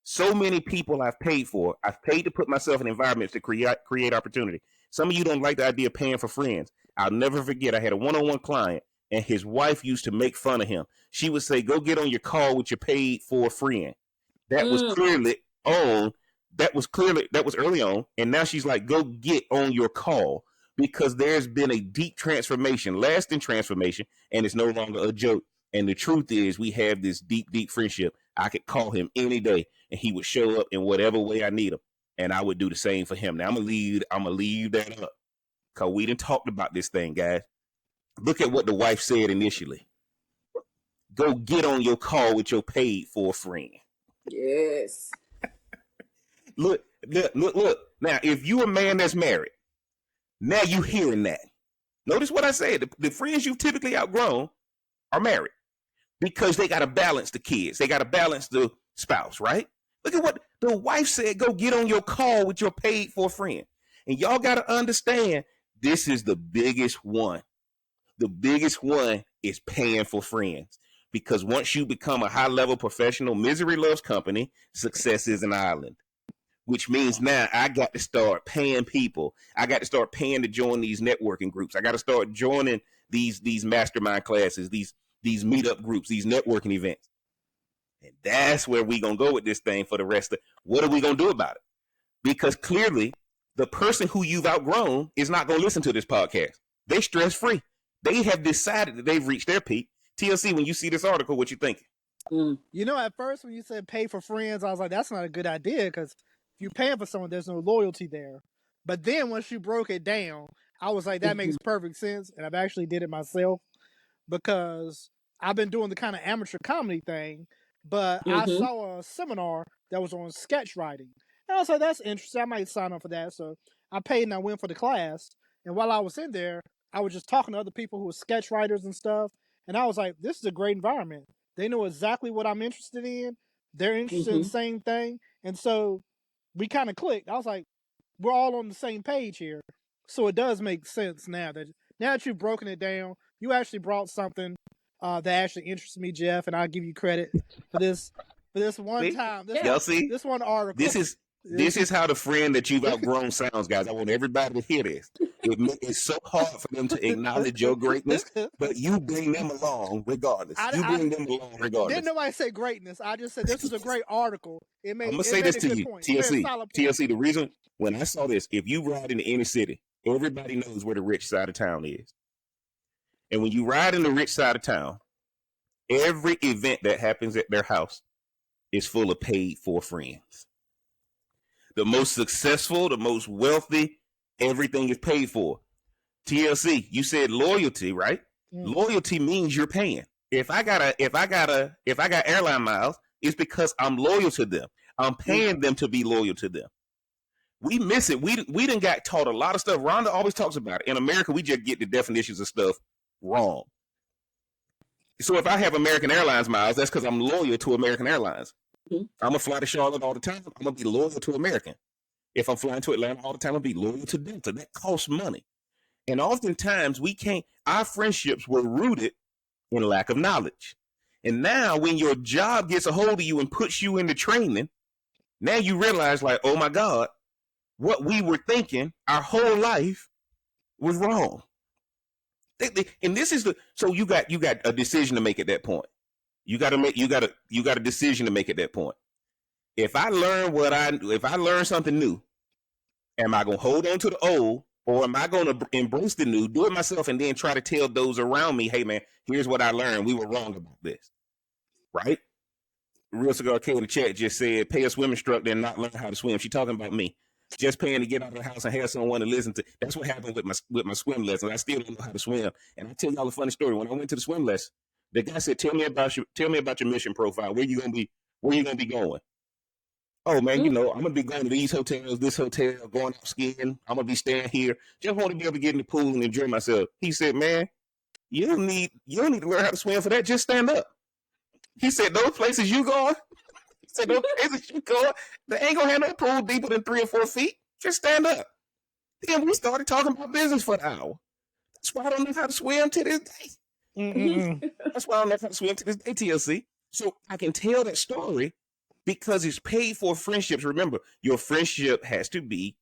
So many people I've paid for. I've paid to put myself in environments to create opportunity. Some of you don't like the idea of paying for friends. I'll never forget, I had a one-on-one client, and his wife used to make fun of him. She would say, go get on your call with your paid for friend. That was clearly on. That was early on. And now she's like, go get on your call because there's been a deep transformation, lasting transformation, and it's no longer a joke. And the truth is we have this deep, deep friendship. I could call him any day and he would show up in whatever way I need him. And I would do the same for him. Now I'm gonna leave that up. Because we done talked about this thing, guys. Look at what the wife said initially. Go get on your call with your paid for friend. Yes. Look. Now, if you a man that's married, now you hearing that. Notice what I said. The friends you've typically outgrown are married because they got to balance the kids. They got to balance the spouse, right? Look at what the wife said. Go get on your call with your paid for friend. And y'all got to understand, this is the biggest one. The biggest one is paying for friends. Because once you become a high-level professional, misery loves company, success is an island. Which means now I got to start paying people. I got to start paying to join these networking groups. I got to start joining these mastermind classes, these meetup groups, these networking events. And that's where we going to go with this thing for the rest of it. What are we going to do about it? Because clearly, the person who you've outgrown is not going to listen to this podcast. They stress-free. They have decided that they've reached their peak. TLC, when you see this article, what you thinking? You know, at first when you said pay for friends, I was like, that's not a good idea because if you're paying for someone, there's no loyalty there. But then once you broke it down, I was like, that makes perfect sense. And I've actually did it myself because I've been doing the kind of amateur comedy thing, but I saw a seminar that was on sketch writing. And I was like, that's interesting. I might sign up for that. So I paid and I went for the class. And while I was in there, I was just talking to other people who were sketch writers and stuff. And I was like, this is a great environment. They know exactly what I'm interested in. They're interested in the same thing. And so we kind of clicked. I was like, we're all on the same page here. So it does make sense now that you've broken it down. You actually brought something that actually interests me, Jeff, and I'll give you credit for this one time. This one article. This is how the friend that you've outgrown sounds, guys. I want everybody to hear this. It's so hard for them to acknowledge your greatness, but you bring them along regardless. Didn't nobody say greatness. I just said this was a great article. I'm going to say this to you, TLC, the reason when I saw this, if you ride in the inner city, everybody knows where the rich side of town is. And when you ride in the rich side of town, every event that happens at their house is full of paid for friends. the most successful, the most wealthy, everything is paid for. TLC, you said loyalty, right? Loyalty means you're paying. If I got airline miles, it's because I'm loyal to them. I'm paying them to be loyal to them. We miss it. We done got taught a lot of stuff. Rhonda always talks about it. In America, we just get the definitions of stuff wrong. So if I have American Airlines miles, that's because I'm loyal to American Airlines. I'm going to fly to Charlotte all the time. I'm going to be loyal to American. If I'm flying to Atlanta all the time, I'll be loyal to Delta. That costs money. And oftentimes our friendships were rooted in lack of knowledge. And now when your job gets a hold of you and puts you into training, now you realize like, oh my God, what we were thinking our whole life was wrong. And this is so you got a decision to make at that point. You got a decision to make at that point. If I learn something new, am I going to hold on to the old, or am I going to embrace the new, do it myself, and then try to tell those around me, hey man, here's what I learned. We were wrong about this. Right? Real Cigar K in the chat just said, pay a swim instructor and not learn how to swim. She talking about me. Just paying to get out of the house and have someone to listen to. That's what happened with my swim lesson. I still don't know how to swim. And I'll tell y'all a funny story. When I went to the swim lesson, the guy said, tell me about your mission profile. Where you gonna be going? Oh man, I'm gonna be going to these hotels, this hotel, going out skiing. I'm gonna be staying here. Just want to be able to get in the pool and enjoy myself. He said, man, you don't need to learn how to swim for that. Just stand up. He said, those places you going, they ain't gonna have no pool deeper than 3 or 4 feet. Just stand up. Then we started talking about business for an hour. That's why I don't know how to swim to this day. That's why I don't know how to swim to this day, TLC. So I can tell that story because it's paid for friendships. Remember, your friendship has to be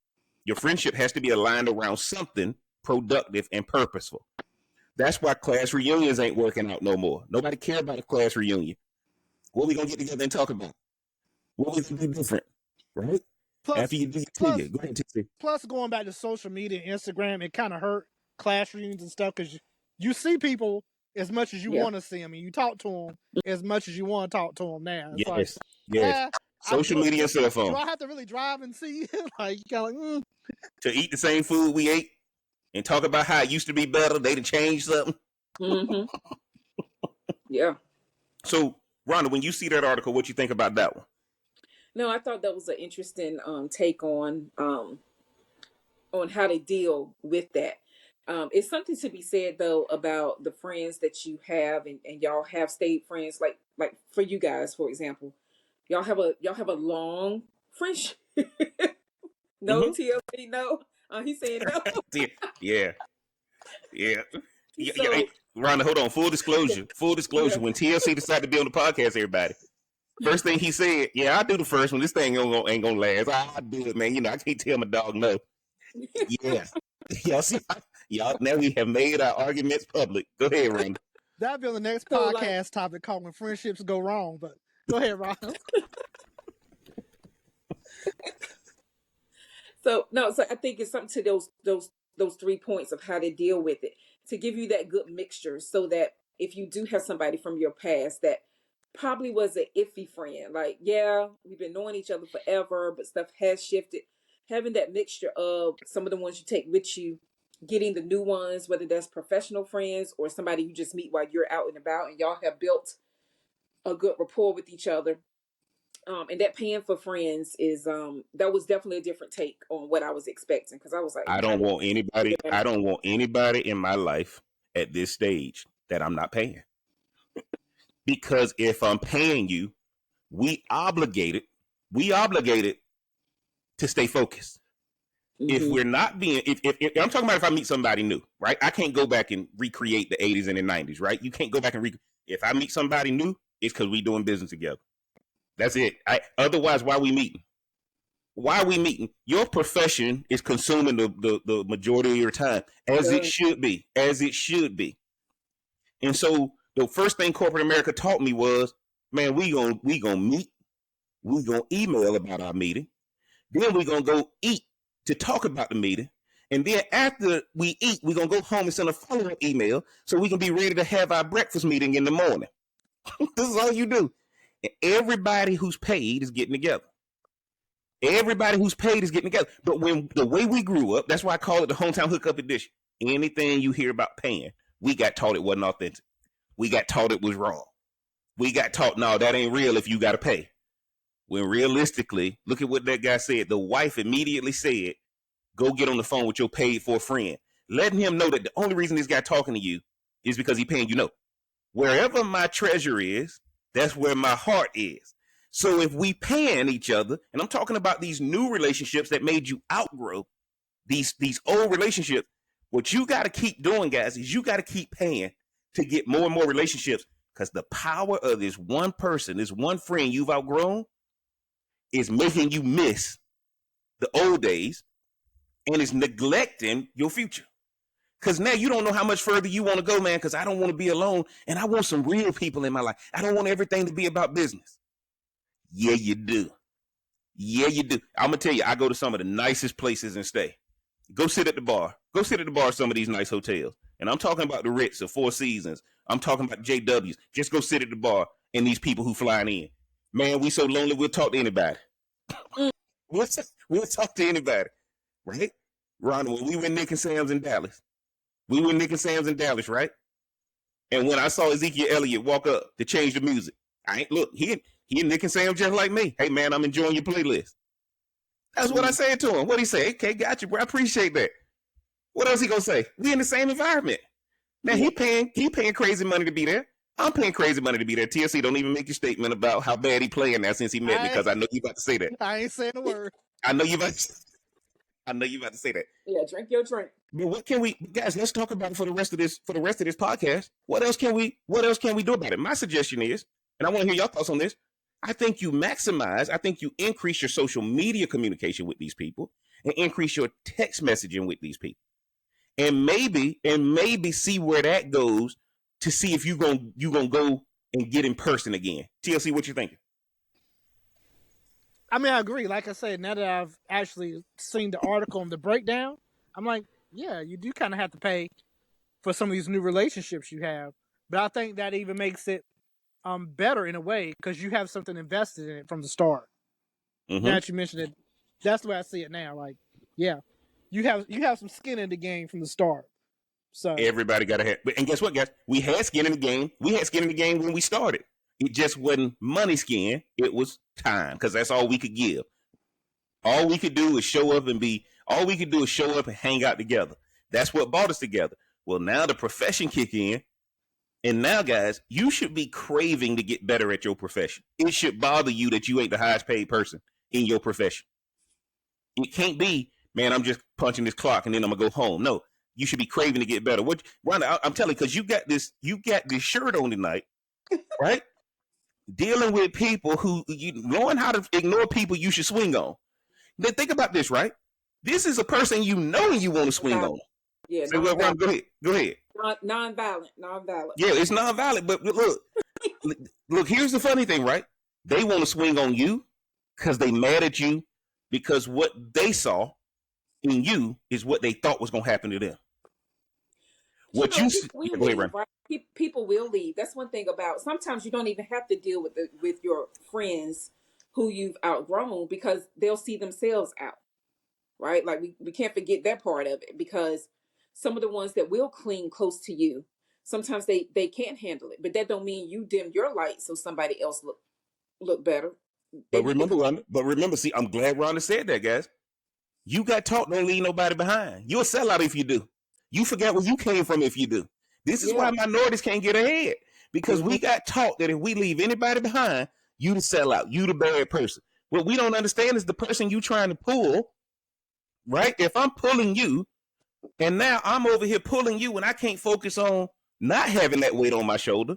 aligned around something productive and purposeful. That's why class reunions ain't working out no more. Nobody care about a class reunion. What we gonna get together and talk about? What we gonna do different, right? After you do go ahead, TC. Plus, going back to social media and Instagram, it kind of hurt class reunions and stuff because you see people as much as you want to see them, and you talk to them as much as you want to talk to them now. It's yes. Social media and cell phone. Do I have to really drive and see you? Like, you kind of like, to eat the same food we ate and talk about how it used to be better, they done changed something. Yeah. So, Rhonda, when you see that article, what you think about that one? No, I thought that was an interesting take on how to deal with that. It's something to be said though about the friends that you have and y'all have stayed friends. Like for you guys, for example, y'all have a long friendship. No, TLC, no. He's saying no. Yeah. So, Rhonda, hold on. Full disclosure. When TLC decided to be on the podcast, everybody, first thing he said, yeah, I'll do the first one. This thing ain't gonna last. I'll do it, man. I can't tell my dog no. Yeah. Y'all see, now we have made our arguments public. Go ahead, Rhonda. That'll be on the next podcast topic called When Friendships Go Wrong. But go ahead, Rhonda. So I think it's something to those 3 points of how to deal with it, to give you that good mixture so that if you do have somebody from your past that probably was an iffy friend, like, yeah, we've been knowing each other forever, but stuff has shifted, having that mixture of some of the ones you take with you, getting the new ones, whether that's professional friends or somebody you just meet while you're out and about and y'all have built a good rapport with each other. And that paying for friends is that was definitely a different take on what I was expecting, because I was like, I don't want anybody in my life at this stage that I'm not paying. Because if I'm paying you, we obligated to stay focused. If we're not being, if I'm talking about if I meet somebody new, right? I can't go back and recreate the 80s and the 90s, right? You can't go back and if I meet somebody new, it's because we doing business together. That's it. Otherwise, why we meeting? Why are we meeting? Your profession is consuming the majority of your time, as it should be. And so the first thing corporate America taught me was, man, we gonna meet, we gonna email about our meeting, then we gonna go eat to talk about the meeting, and then after we eat, we gonna go home and send a follow-up email so we can be ready to have our breakfast meeting in the morning. This is all you do. And everybody who's paid is getting together. Everybody who's paid is getting together. But when the way we grew up, that's why I call it the hometown hookup edition. Anything you hear about paying, we got taught it wasn't authentic. We got taught it was wrong. We got taught, no, that ain't real if you got to pay. When realistically, look at what that guy said. The wife immediately said, go get on the phone with your paid for friend, letting him know that the only reason this guy talking to you is because he paying you. No. Wherever my treasure is, that's where my heart is. So if we paying each other, and I'm talking about these new relationships that made you outgrow these old relationships, what you got to keep doing, guys, is you got to keep paying to get more and more relationships, because the power of this one person, this one friend you've outgrown, is making you miss the old days and is neglecting your future. Because now you don't know how much further you want to go, man, because I don't want to be alone, and I want some real people in my life. I don't want everything to be about business. Yeah, you do. Yeah, you do. I'm going to tell you, I go to some of the nicest places and stay. Go sit at the bar. Go sit at the bar of some of these nice hotels. And I'm talking about the Ritz or Four Seasons. I'm talking about JWs. Just go sit at the bar and these people who flying in. Man, we so lonely, we'll talk to anybody. We'll talk to anybody. Right? Ron, when we were Nick and Sam's in Dallas. Right? And when I saw Ezekiel Elliott walk up to change the music, he and Nick and Sam just like me. Hey, man, I'm enjoying your playlist. That's what I said to him. What'd he say? Okay, got you, bro. I appreciate that. What else he gonna say? We in the same environment. Now he paying crazy money to be there. I'm paying crazy money to be there. TLC, don't even make your statement about how bad he playing now since he met me, because I know you about to say that. I ain't saying a word. I know you about to say that. Yeah, drink your drink. But what can we, guys? Let's talk about it for the rest of this podcast. What else can we do about it? My suggestion is, and I want to hear your thoughts on this. I think you increase your social media communication with these people and increase your text messaging with these people. And maybe see where that goes to see if you gonna go and get in person again. TLC, what you thinking? I mean, I agree. Like I said, now that I've actually seen the article and the breakdown, I'm like, yeah, you do kind of have to pay for some of these new relationships you have. But I think that even makes it better in a way, because you have something invested in it from the start. Mm-hmm. Now that you mentioned it, that's the way I see it now. Like, yeah, you have some skin in the game from the start. So everybody got to have. And guess what, guys? We had skin in the game. We had skin in the game when we started. It just wasn't money skin. It was time, because that's all we could give. All we could do is show up and hang out together. That's what brought us together. Well, now the profession kick in. And now, guys, you should be craving to get better at your profession. It should bother you that you ain't the highest paid person in your profession. It can't be, man, I'm just punching this clock and then I'm going to go home. No, you should be craving to get better. Rhonda, I'm telling you, because you got this shirt on tonight, right? Dealing with people who, knowing how to ignore people you should swing on. Then think about this, right? This is a person you know you want to swing on. Yeah, so, go ahead. Non-violent. Yeah, it's non-violent, but look, here's the funny thing, right? They want to swing on you because they mad at you, because what they saw in you is what they thought was going to happen to them. People will leave. That's one thing about, sometimes you don't even have to deal with your friends who you've outgrown, because they'll see themselves out, right? Like we can't forget that part of it, because some of the ones that will cling close to you, sometimes they can't handle it, but that don't mean you dim your light so somebody else look better. But remember, see, I'm glad Rhonda said that, guys. You got taught don't leave nobody behind. You're a sellout if you do. You forget where you came from if you do. This is why minorities can't get ahead, because we got taught that if we leave anybody behind, you the sellout, you the bad person. What we don't understand is the person you trying to pull, right? If I'm pulling you, and now I'm over here pulling you, and I can't focus on not having that weight on my shoulder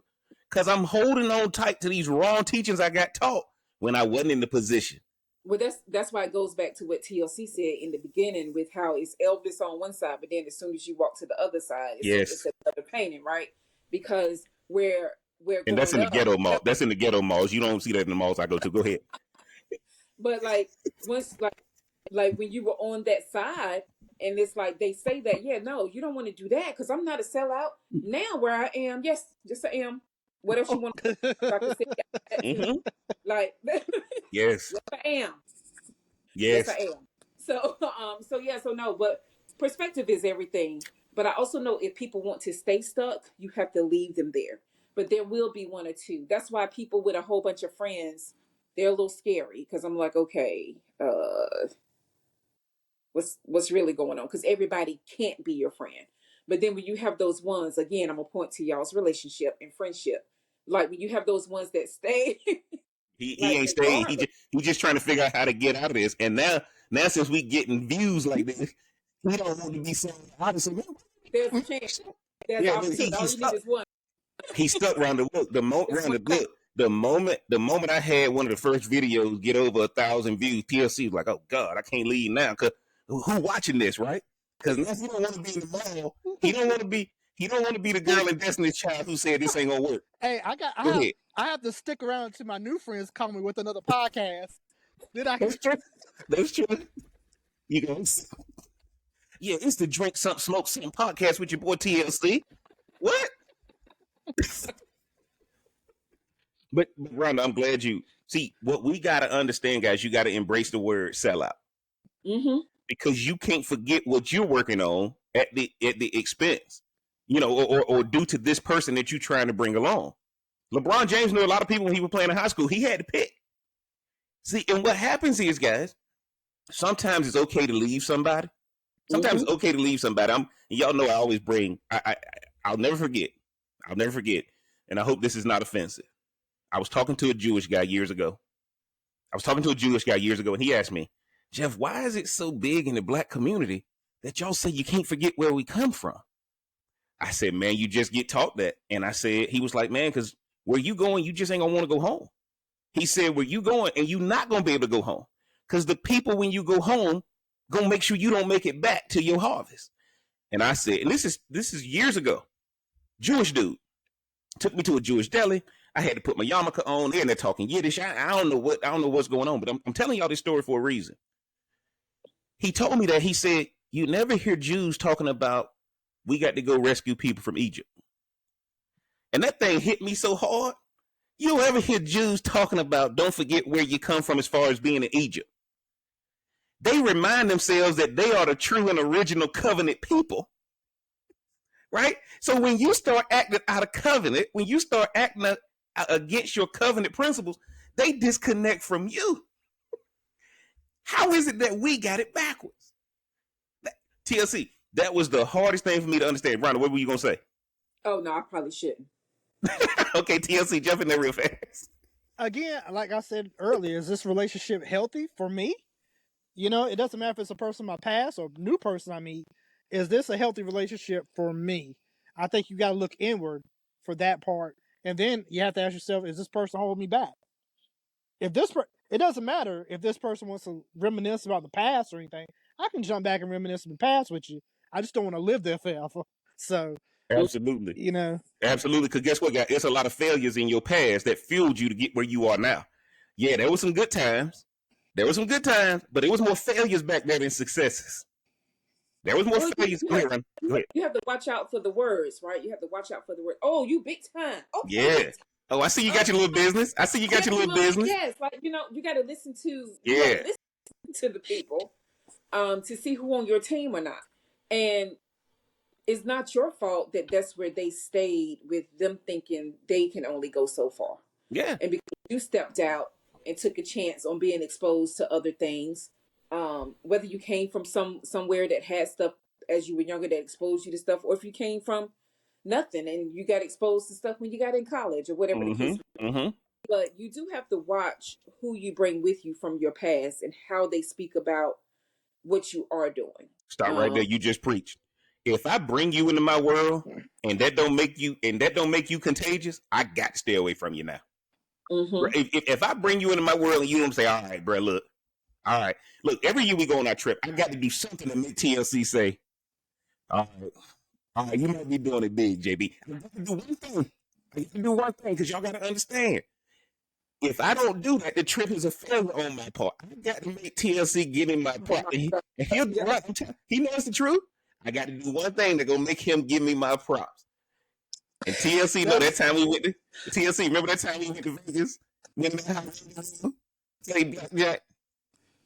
because I'm holding on tight to these wrong teachings I got taught when I wasn't in the position. Well, that's why it goes back to what TLC said in the beginning, with how it's Elvis on one side, but then as soon as you walk to the other side, it's another painting, right? Because we're and that's in the ghetto mall. That's in the ghetto malls. You don't see that in the malls I go to. Go ahead. But once when you were on that side, and it's like they say that, yeah, no, you don't want to do that because I'm not a sellout. Now where I am, yes, just I am. What else you want to say? Like, yes, I am. Yes, Yes. I am. So, so no, but perspective is everything. But I also know if people want to stay stuck, you have to leave them there. But there will be one or two. That's why people with a whole bunch of friends, they're a little scary because I'm like, okay, what's really going on? Because everybody can't be your friend. But then when you have those ones, again, I'm gonna point to y'all's relationship and friendship. Like when you have those ones that stay, He like ain't staying. regardless, He just trying to figure out how to get out of this. And now since we getting views like this, he don't want to be saying honestly, man. there's a chance. There's an Yeah, but opportunity. All he's you need stuck. is one. He's stuck around the look. Just one. The moment I had one of the first videos get over 1,000 views, TLC was like, oh God, I can't leave now. Cause who watching this, right? Because now he don't want to be in the mall. He don't want to be. He don't want to be the girl in Destiny's Child who said this ain't gonna work. Hey, Go ahead. I have to stick around until my new friends call me with another podcast. Then I That's true. That's true. You go. Yeah, it's the Drink Something, Smoke Something podcast with your boy TLC. What? But Rhonda, I'm glad you see what we got to understand, guys. You got to embrace the word sellout Mm-hmm. because you can't forget what you're working on at the expense, or due to this person that you're trying to bring along. LeBron James knew a lot of people when he was playing in high school. He had to pick. See, and what happens is, guys, sometimes it's okay to leave somebody. Sometimes it's okay to leave somebody. Y'all know I always bring. I'll never forget. I'll never forget. And I hope this is not offensive. I was talking to a Jewish guy years ago. And he asked me, Jeff, why is it so big in the black community that y'all say you can't forget where we come from? I said, man, you just get taught that. And I said, he was like, man, because where you going, you just ain't gonna want to go home. He said, where you going, and you not gonna be able to go home. Because the people, when you go home, gonna make sure you don't make it back to your harvest. And I said, and this is years ago. Jewish dude took me to a Jewish deli. I had to put my yarmulke on there, and they're talking Yiddish. I don't know what's going on, but I'm telling y'all this story for a reason. He told me that. He said, you never hear Jews talking about we got to go rescue people from Egypt. And that thing hit me so hard. You don't ever hear Jews talking about don't forget where you come from as far as being in Egypt. They remind themselves that they are the true and original covenant people. Right? So when you start acting out of covenant, when you start acting against your covenant principles, they disconnect from you. How is it that we got it backwards? TLC, that was the hardest thing for me to understand. Rhonda, what were you going to say? Oh no, I probably shouldn't. Okay, TLC, jump in there real fast. again, like I said earlier, is this relationship healthy for me? You know, it doesn't matter if it's a person in my past or new person I meet. Is this a healthy relationship for me? I think you got to look inward for that part, and then you have to ask yourself: is this person holding me back? If it doesn't matter if this person wants to reminisce about the past or anything. I can jump back and reminisce in the past with you. I just don't want to live there forever. So, Absolutely. you know, Absolutely. Because guess what, guys? There's a lot of failures in your past that fueled you to get where you are now. Yeah, there were some good times. But there was more failures back there than successes. There was more failures. Go ahead, Ron. Go ahead. You have to watch out for the words, right? You have to watch out for the word. Oh, you big time. Okay. Yeah. Big time. Oh, I see you got your little business. Business. Yes, like you got to listen to. Yeah. Listen to the people, to see who on your team or not, and it's not your fault that that's where they stayed with them thinking they can only go so far. Yeah. And because you stepped out and took a chance on being exposed to other things, whether you came from somewhere that had stuff as you were younger that exposed you to stuff, or if you came from nothing and you got exposed to stuff when you got in college or whatever the case. But you do have to watch who you bring with you from your past and how they speak about what you are doing. Stop right there. You just preached. If I bring you into my world and that don't make you contagious, I got to stay away from you now. If I bring you into my world and you don't say, all right, bro, look, every year we go on our trip, I got to do something to make TLC say, all right, you might be doing it big, JB. I got to do one thing because y'all got to understand. If I don't do that, the trip is a failure on my part. I got to make TLC give me my prop. And he'll do right. He knows the truth. I got to do one thing that's going to make him give me my props. And TLC, know that time we went to TLC. Remember that time we went to Vegas? Play blackjack.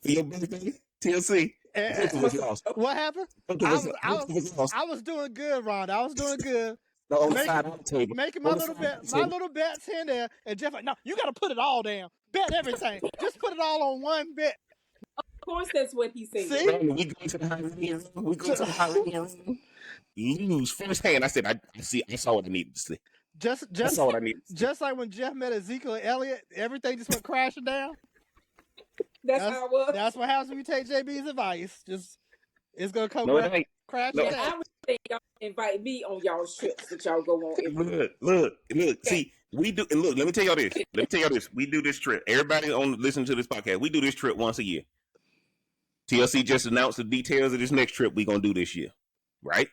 for your birthday, TLC. Both of us lost. What happened? Both of us lost. I was doing good, Ron. I was doing good. No, on the Making- side of the table. Making On my the little side of bet, the my table. little bets here and there, and Jeff like, no, you got to put it all down. Bet everything. Just put it all on one bet. Of course, that's what he said. See? Man, we go to the high room. We go to the high room. You lose firsthand. I said, I saw what I needed to see. Just That's all I need. just like when Jeff met Ezekiel Elliott, everything just went crashing down. That's how it was. That's what happens when you take JB's advice. Just it's gonna come No, it ain't. crashing No. And I down. would think y'all invite me on y'all's trips that y'all go on. Look. See, we do, and look. Let me tell y'all this. We do this trip. Everybody on listening to this podcast, we do this trip once a year. TLC just announced the details of this next trip we're gonna do this year, right?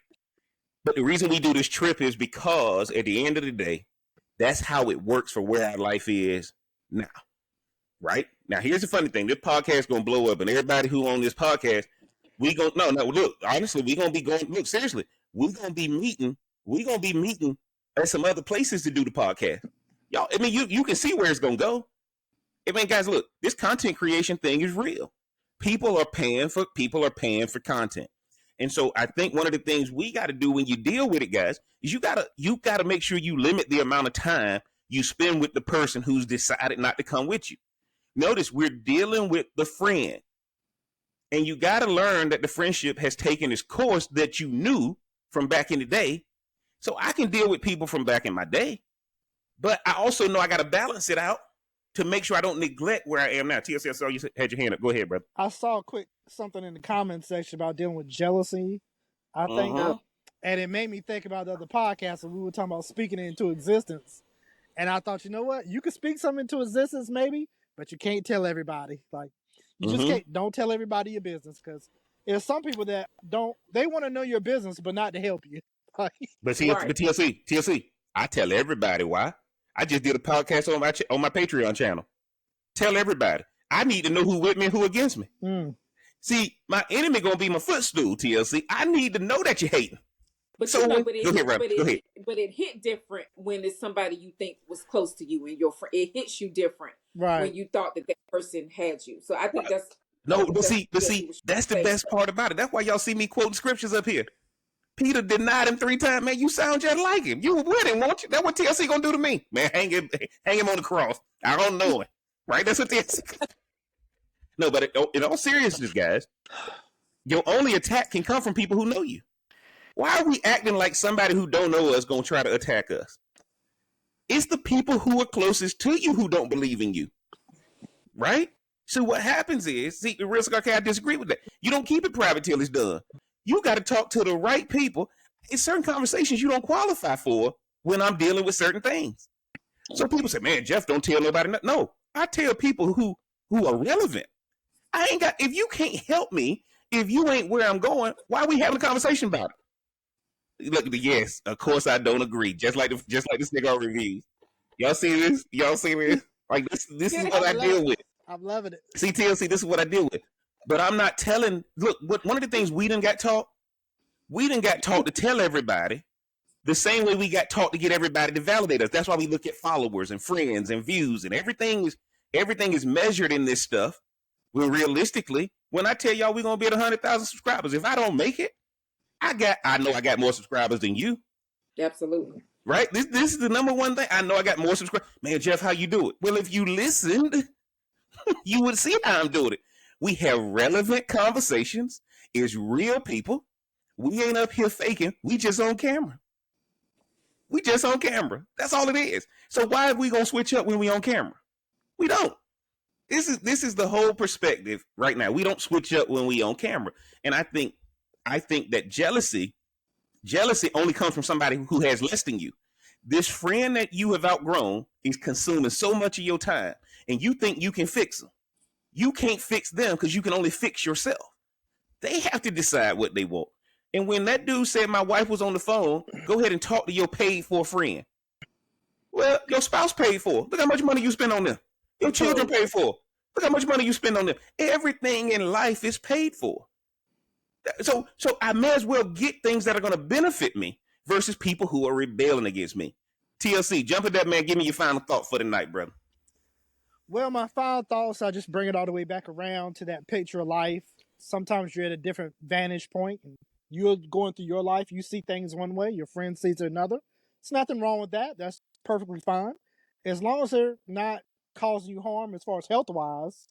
But the reason we do this trip is because at the end of the day, that's how it works for where our life is now, right? Now, here's the funny thing: this podcast is gonna blow up, and everybody who on this podcast, we gonna no. Look, honestly, we gonna be going. Look, seriously, we're gonna be meeting. We're gonna be meeting at some other places to do the podcast. Y'all, I mean, you can see where it's gonna go. I mean, guys, look, this content creation thing is real. People are paying for content. And so I think one of the things we got to do when you deal with it, guys, is you gotta make sure you limit the amount of time you spend with the person who's decided not to come with you. Notice we're dealing with the friend. And you got to learn that the friendship has taken its course that you knew from back in the day. So I can deal with people from back in my day, but I also know I got to balance it out to make sure I don't neglect where I am now. TLC, I saw you had your hand up. Go ahead, brother. I saw a quick something in the comment section about dealing with jealousy. I think, and it made me think about the other podcast when we were talking about speaking it into existence. And I thought, you know what? You could speak something into existence, maybe, but you can't tell everybody. Like, you just can't. Don't tell everybody your business, because there's some people that don't. They want to know your business, but not to help you. But TLC, I tell everybody why. I just did a podcast on my Patreon channel. Tell everybody. I need to know who with me and who against me. See, my enemy gonna be my footstool, TLC. I need to know that you're hating. But So go ahead. But it hit different when it's somebody you think was close to you and your friend. It hits you different when you thought that person had you. So I think that's that's the best part about it. That's why y'all see me quoting scriptures up here. Peter denied him 3 times. Man, you sound just like him. You were with him, won't you? That's what TLC gonna do to me. Man, hang him on the cross. I don't know it. Right? That's what TLC. No, but in all seriousness, guys, your only attack can come from people who know you. Why are we acting like somebody who don't know us gonna try to attack us? It's the people who are closest to you who don't believe in you. Right? So what happens is, see, the real cigar, I disagree with that. You don't keep it private till it's done. You got to talk to the right people. In certain conversations you don't qualify for when I'm dealing with certain things. So people say, man, Jeff, don't tell nobody. No, I tell people who are relevant. I ain't got, if you can't help me, if you ain't where I'm going, why are we having a conversation about it? Look, yes, of course I don't agree. Just like the cigar reviews. Y'all see this? Like this is what I deal with. I'm loving it. See, TLC, this is what I deal with. But I'm not telling. Look, one of the things we done got taught to tell everybody the same way we got taught to get everybody to validate us. That's why we look at followers and friends and views, and everything is measured in this stuff. When realistically, when I tell y'all we're gonna be at 100,000 subscribers, if I don't make it, I know I got more subscribers than you. Absolutely. Right? This is the number one thing. I know I got more subscribers. Man, Jeff, how you do it? Well, if you listened, you would see how I'm doing it. We have relevant conversations. It's real people. We ain't up here faking. We just on camera. That's all it is. So why are we gonna switch up when we on camera? We don't. This is the whole perspective right now. We don't switch up when we on camera. And I think that jealousy only comes from somebody who has less than you. This friend that you have outgrown is consuming so much of your time, and you think you can fix them. You can't fix them because you can only fix yourself. They have to decide what they want. And when that dude said my wife was on the phone, go ahead and talk to your paid for friend. Well, your spouse paid for. Look how much money you spend on them. Your children paid for. Look how much money you spend on them. Everything in life is paid for. So I may as well get things that are going to benefit me versus people who are rebelling against me. TLC, jump at that, man. Give me your final thought for the night, brother. Well, my final thoughts, I just bring it all the way back around to that picture of life. Sometimes you're at a different vantage point and you're going through your life. You see things one way, your friend sees it another. There's nothing wrong with that. That's perfectly fine. As long as they're not causing you harm as far as health wise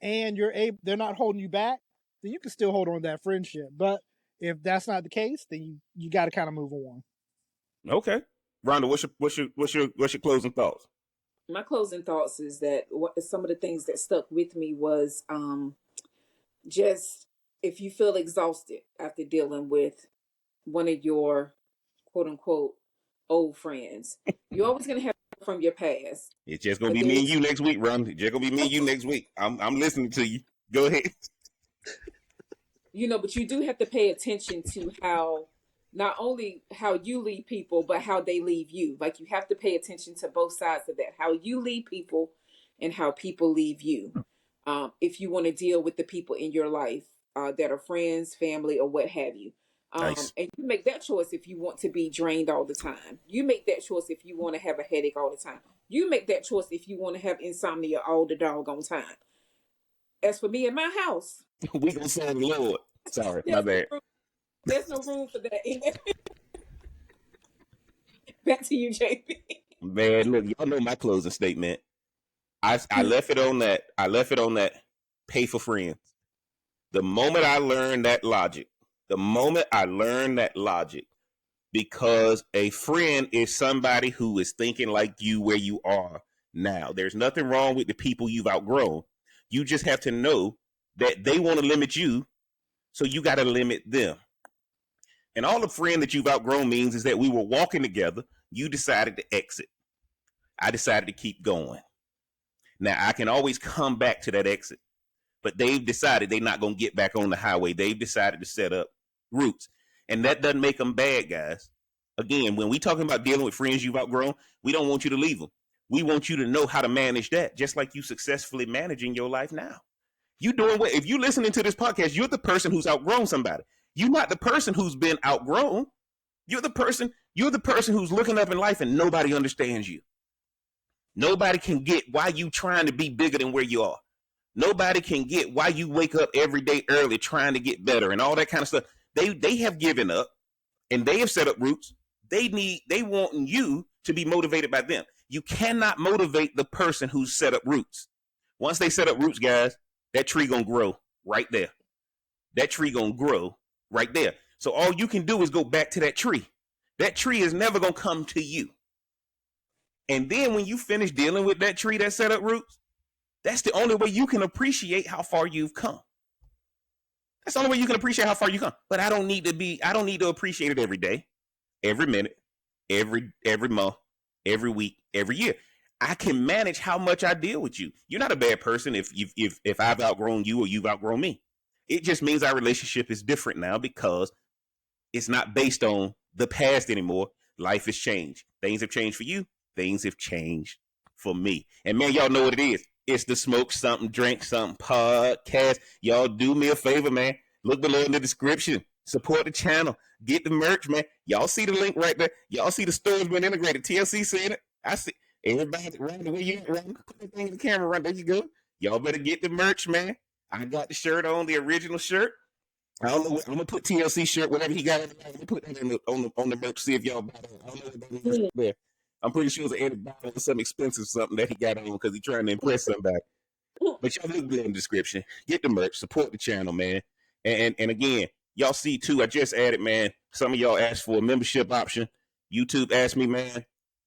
and they're not holding you back, then you can still hold on to that friendship. But if that's not the case, then you got to kind of move on. Okay, Rhonda, what's your closing thoughts? My closing thoughts is that some of the things that stuck with me was just if you feel exhausted after dealing with one of your quote unquote old friends, you're always gonna have from your past. It's just gonna But be me and there's you next week, Rhonda. It's just gonna be me and you next week. I'm listening to you. Go ahead. but you do have to pay attention to how not only how you lead people, but how they leave you. Like you have to pay attention to both sides of that, how you lead people and how people leave you. If you want to deal with the people in your life that are friends, family, or what have you. Nice. And you make that choice if you want to be drained all the time. You make that choice if you want to have a headache all the time. You make that choice if you want to have insomnia all the doggone time. As for me in my house, We gonna serve the Lord. Sorry, my there's no bad. room, there's no room for that. Back to you, JP. Man, look, y'all know my closing statement. I left it on that. I left it on that. Pay for friends. The moment I learned that logic, because a friend is somebody who is thinking like you where you are now. There's nothing wrong with the people you've outgrown. You just have to know that they want to limit you, so you got to limit them. And all the friend that you've outgrown means is that we were walking together. You decided to exit. I decided to keep going. Now, I can always come back to that exit, but they've decided they're not going to get back on the highway. They've decided to set up roots. And that doesn't make them bad, guys. Again, when we talking about dealing with friends you've outgrown, we don't want you to leave them. We want you to know how to manage that, just like you successfully managing your life now. You doing what? If you listening to this podcast, you're the person who's outgrown somebody. You're not the person who's been outgrown. You're the person who's looking up in life and nobody understands you. Nobody can get why you trying to be bigger than where you are. Nobody can get why you wake up every day early trying to get better and all that kind of stuff. They have given up and they have set up roots. They want you to be motivated by them. You cannot motivate the person who's set up roots. Once they set up roots, guys, that tree gonna grow right there. That tree gonna grow right there. So all you can do is go back to that tree. That tree is never gonna come to you. And then when you finish dealing with that tree that set up roots, that's the only way you can appreciate how far you've come. That's the only way you can appreciate how far you come. But I don't need to appreciate it every day, every minute, every month, every week, every year. I can manage how much I deal with you. You're not a bad person if I've outgrown you or you've outgrown me. It just means our relationship is different now because it's not based on the past anymore. Life has changed. Things have changed for you. Things have changed for me. And man, y'all know what it is. It's the Smoke Something, Drink Something podcast. Y'all do me a favor, man. Look below in the description. Support the channel. Get the merch, man. Y'all see the link right there. Y'all see the store's been integrated. TLC saying it. I see everybody around the way you around. Put that thing in the camera right there. You go. Y'all better get the merch, man. I got the shirt on, the original shirt. I don't know. I'm gonna put TLC shirt, whatever he got. I'm gonna put that on the merch. See if y'all buy that. I don't know what that is there. I'm pretty sure it's an antibiotic or some expensive something that he got on because he's trying to impress somebody. But y'all look good in the description. Get the merch. Support the channel, man. And again, y'all see too. I just added, man. Some of y'all asked for a membership option. YouTube asked me, man.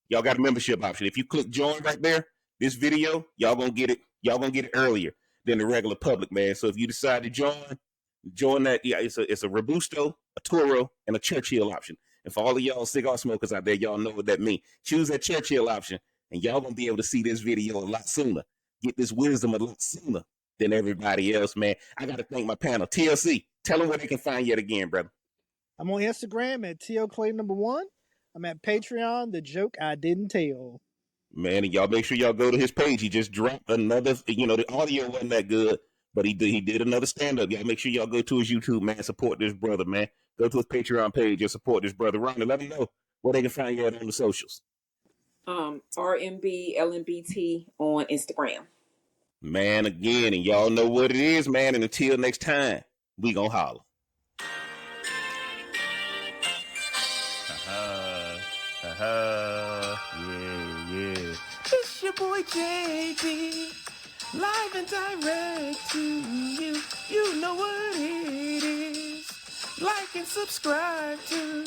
Y'all got a membership option. If you click join right there, this video, y'all gonna get it. Y'all gonna get it earlier than the regular public, man. So if you decide to join that. Yeah, it's a Robusto, a Toro, and a Churchill option. And for all of y'all cigar smokers out there, y'all know what that means. Choose that Churchill option, and y'all gonna be able to see this video a lot sooner. Get this wisdom a lot sooner than everybody else, man. I gotta thank my panel. TLC, tell them where they can find you again, brother. I'm on Instagram at TLClay1. I'm at Patreon, The Joke I Didn't Tell. Man, and y'all make sure y'all go to his page. He just dropped another, the audio wasn't that good, but he did another stand-up. Y'all make sure y'all go to his YouTube, man. Support this brother, man. Go to his Patreon page and support this brother. Rhonda, let him know where they can find you at on the socials. RMB LMBT on Instagram. Man, again, and y'all know what it is, man. And until next time, we gonna holler. Yeah. It's your boy JB, live and direct to you. You know what it is. Like and subscribe to.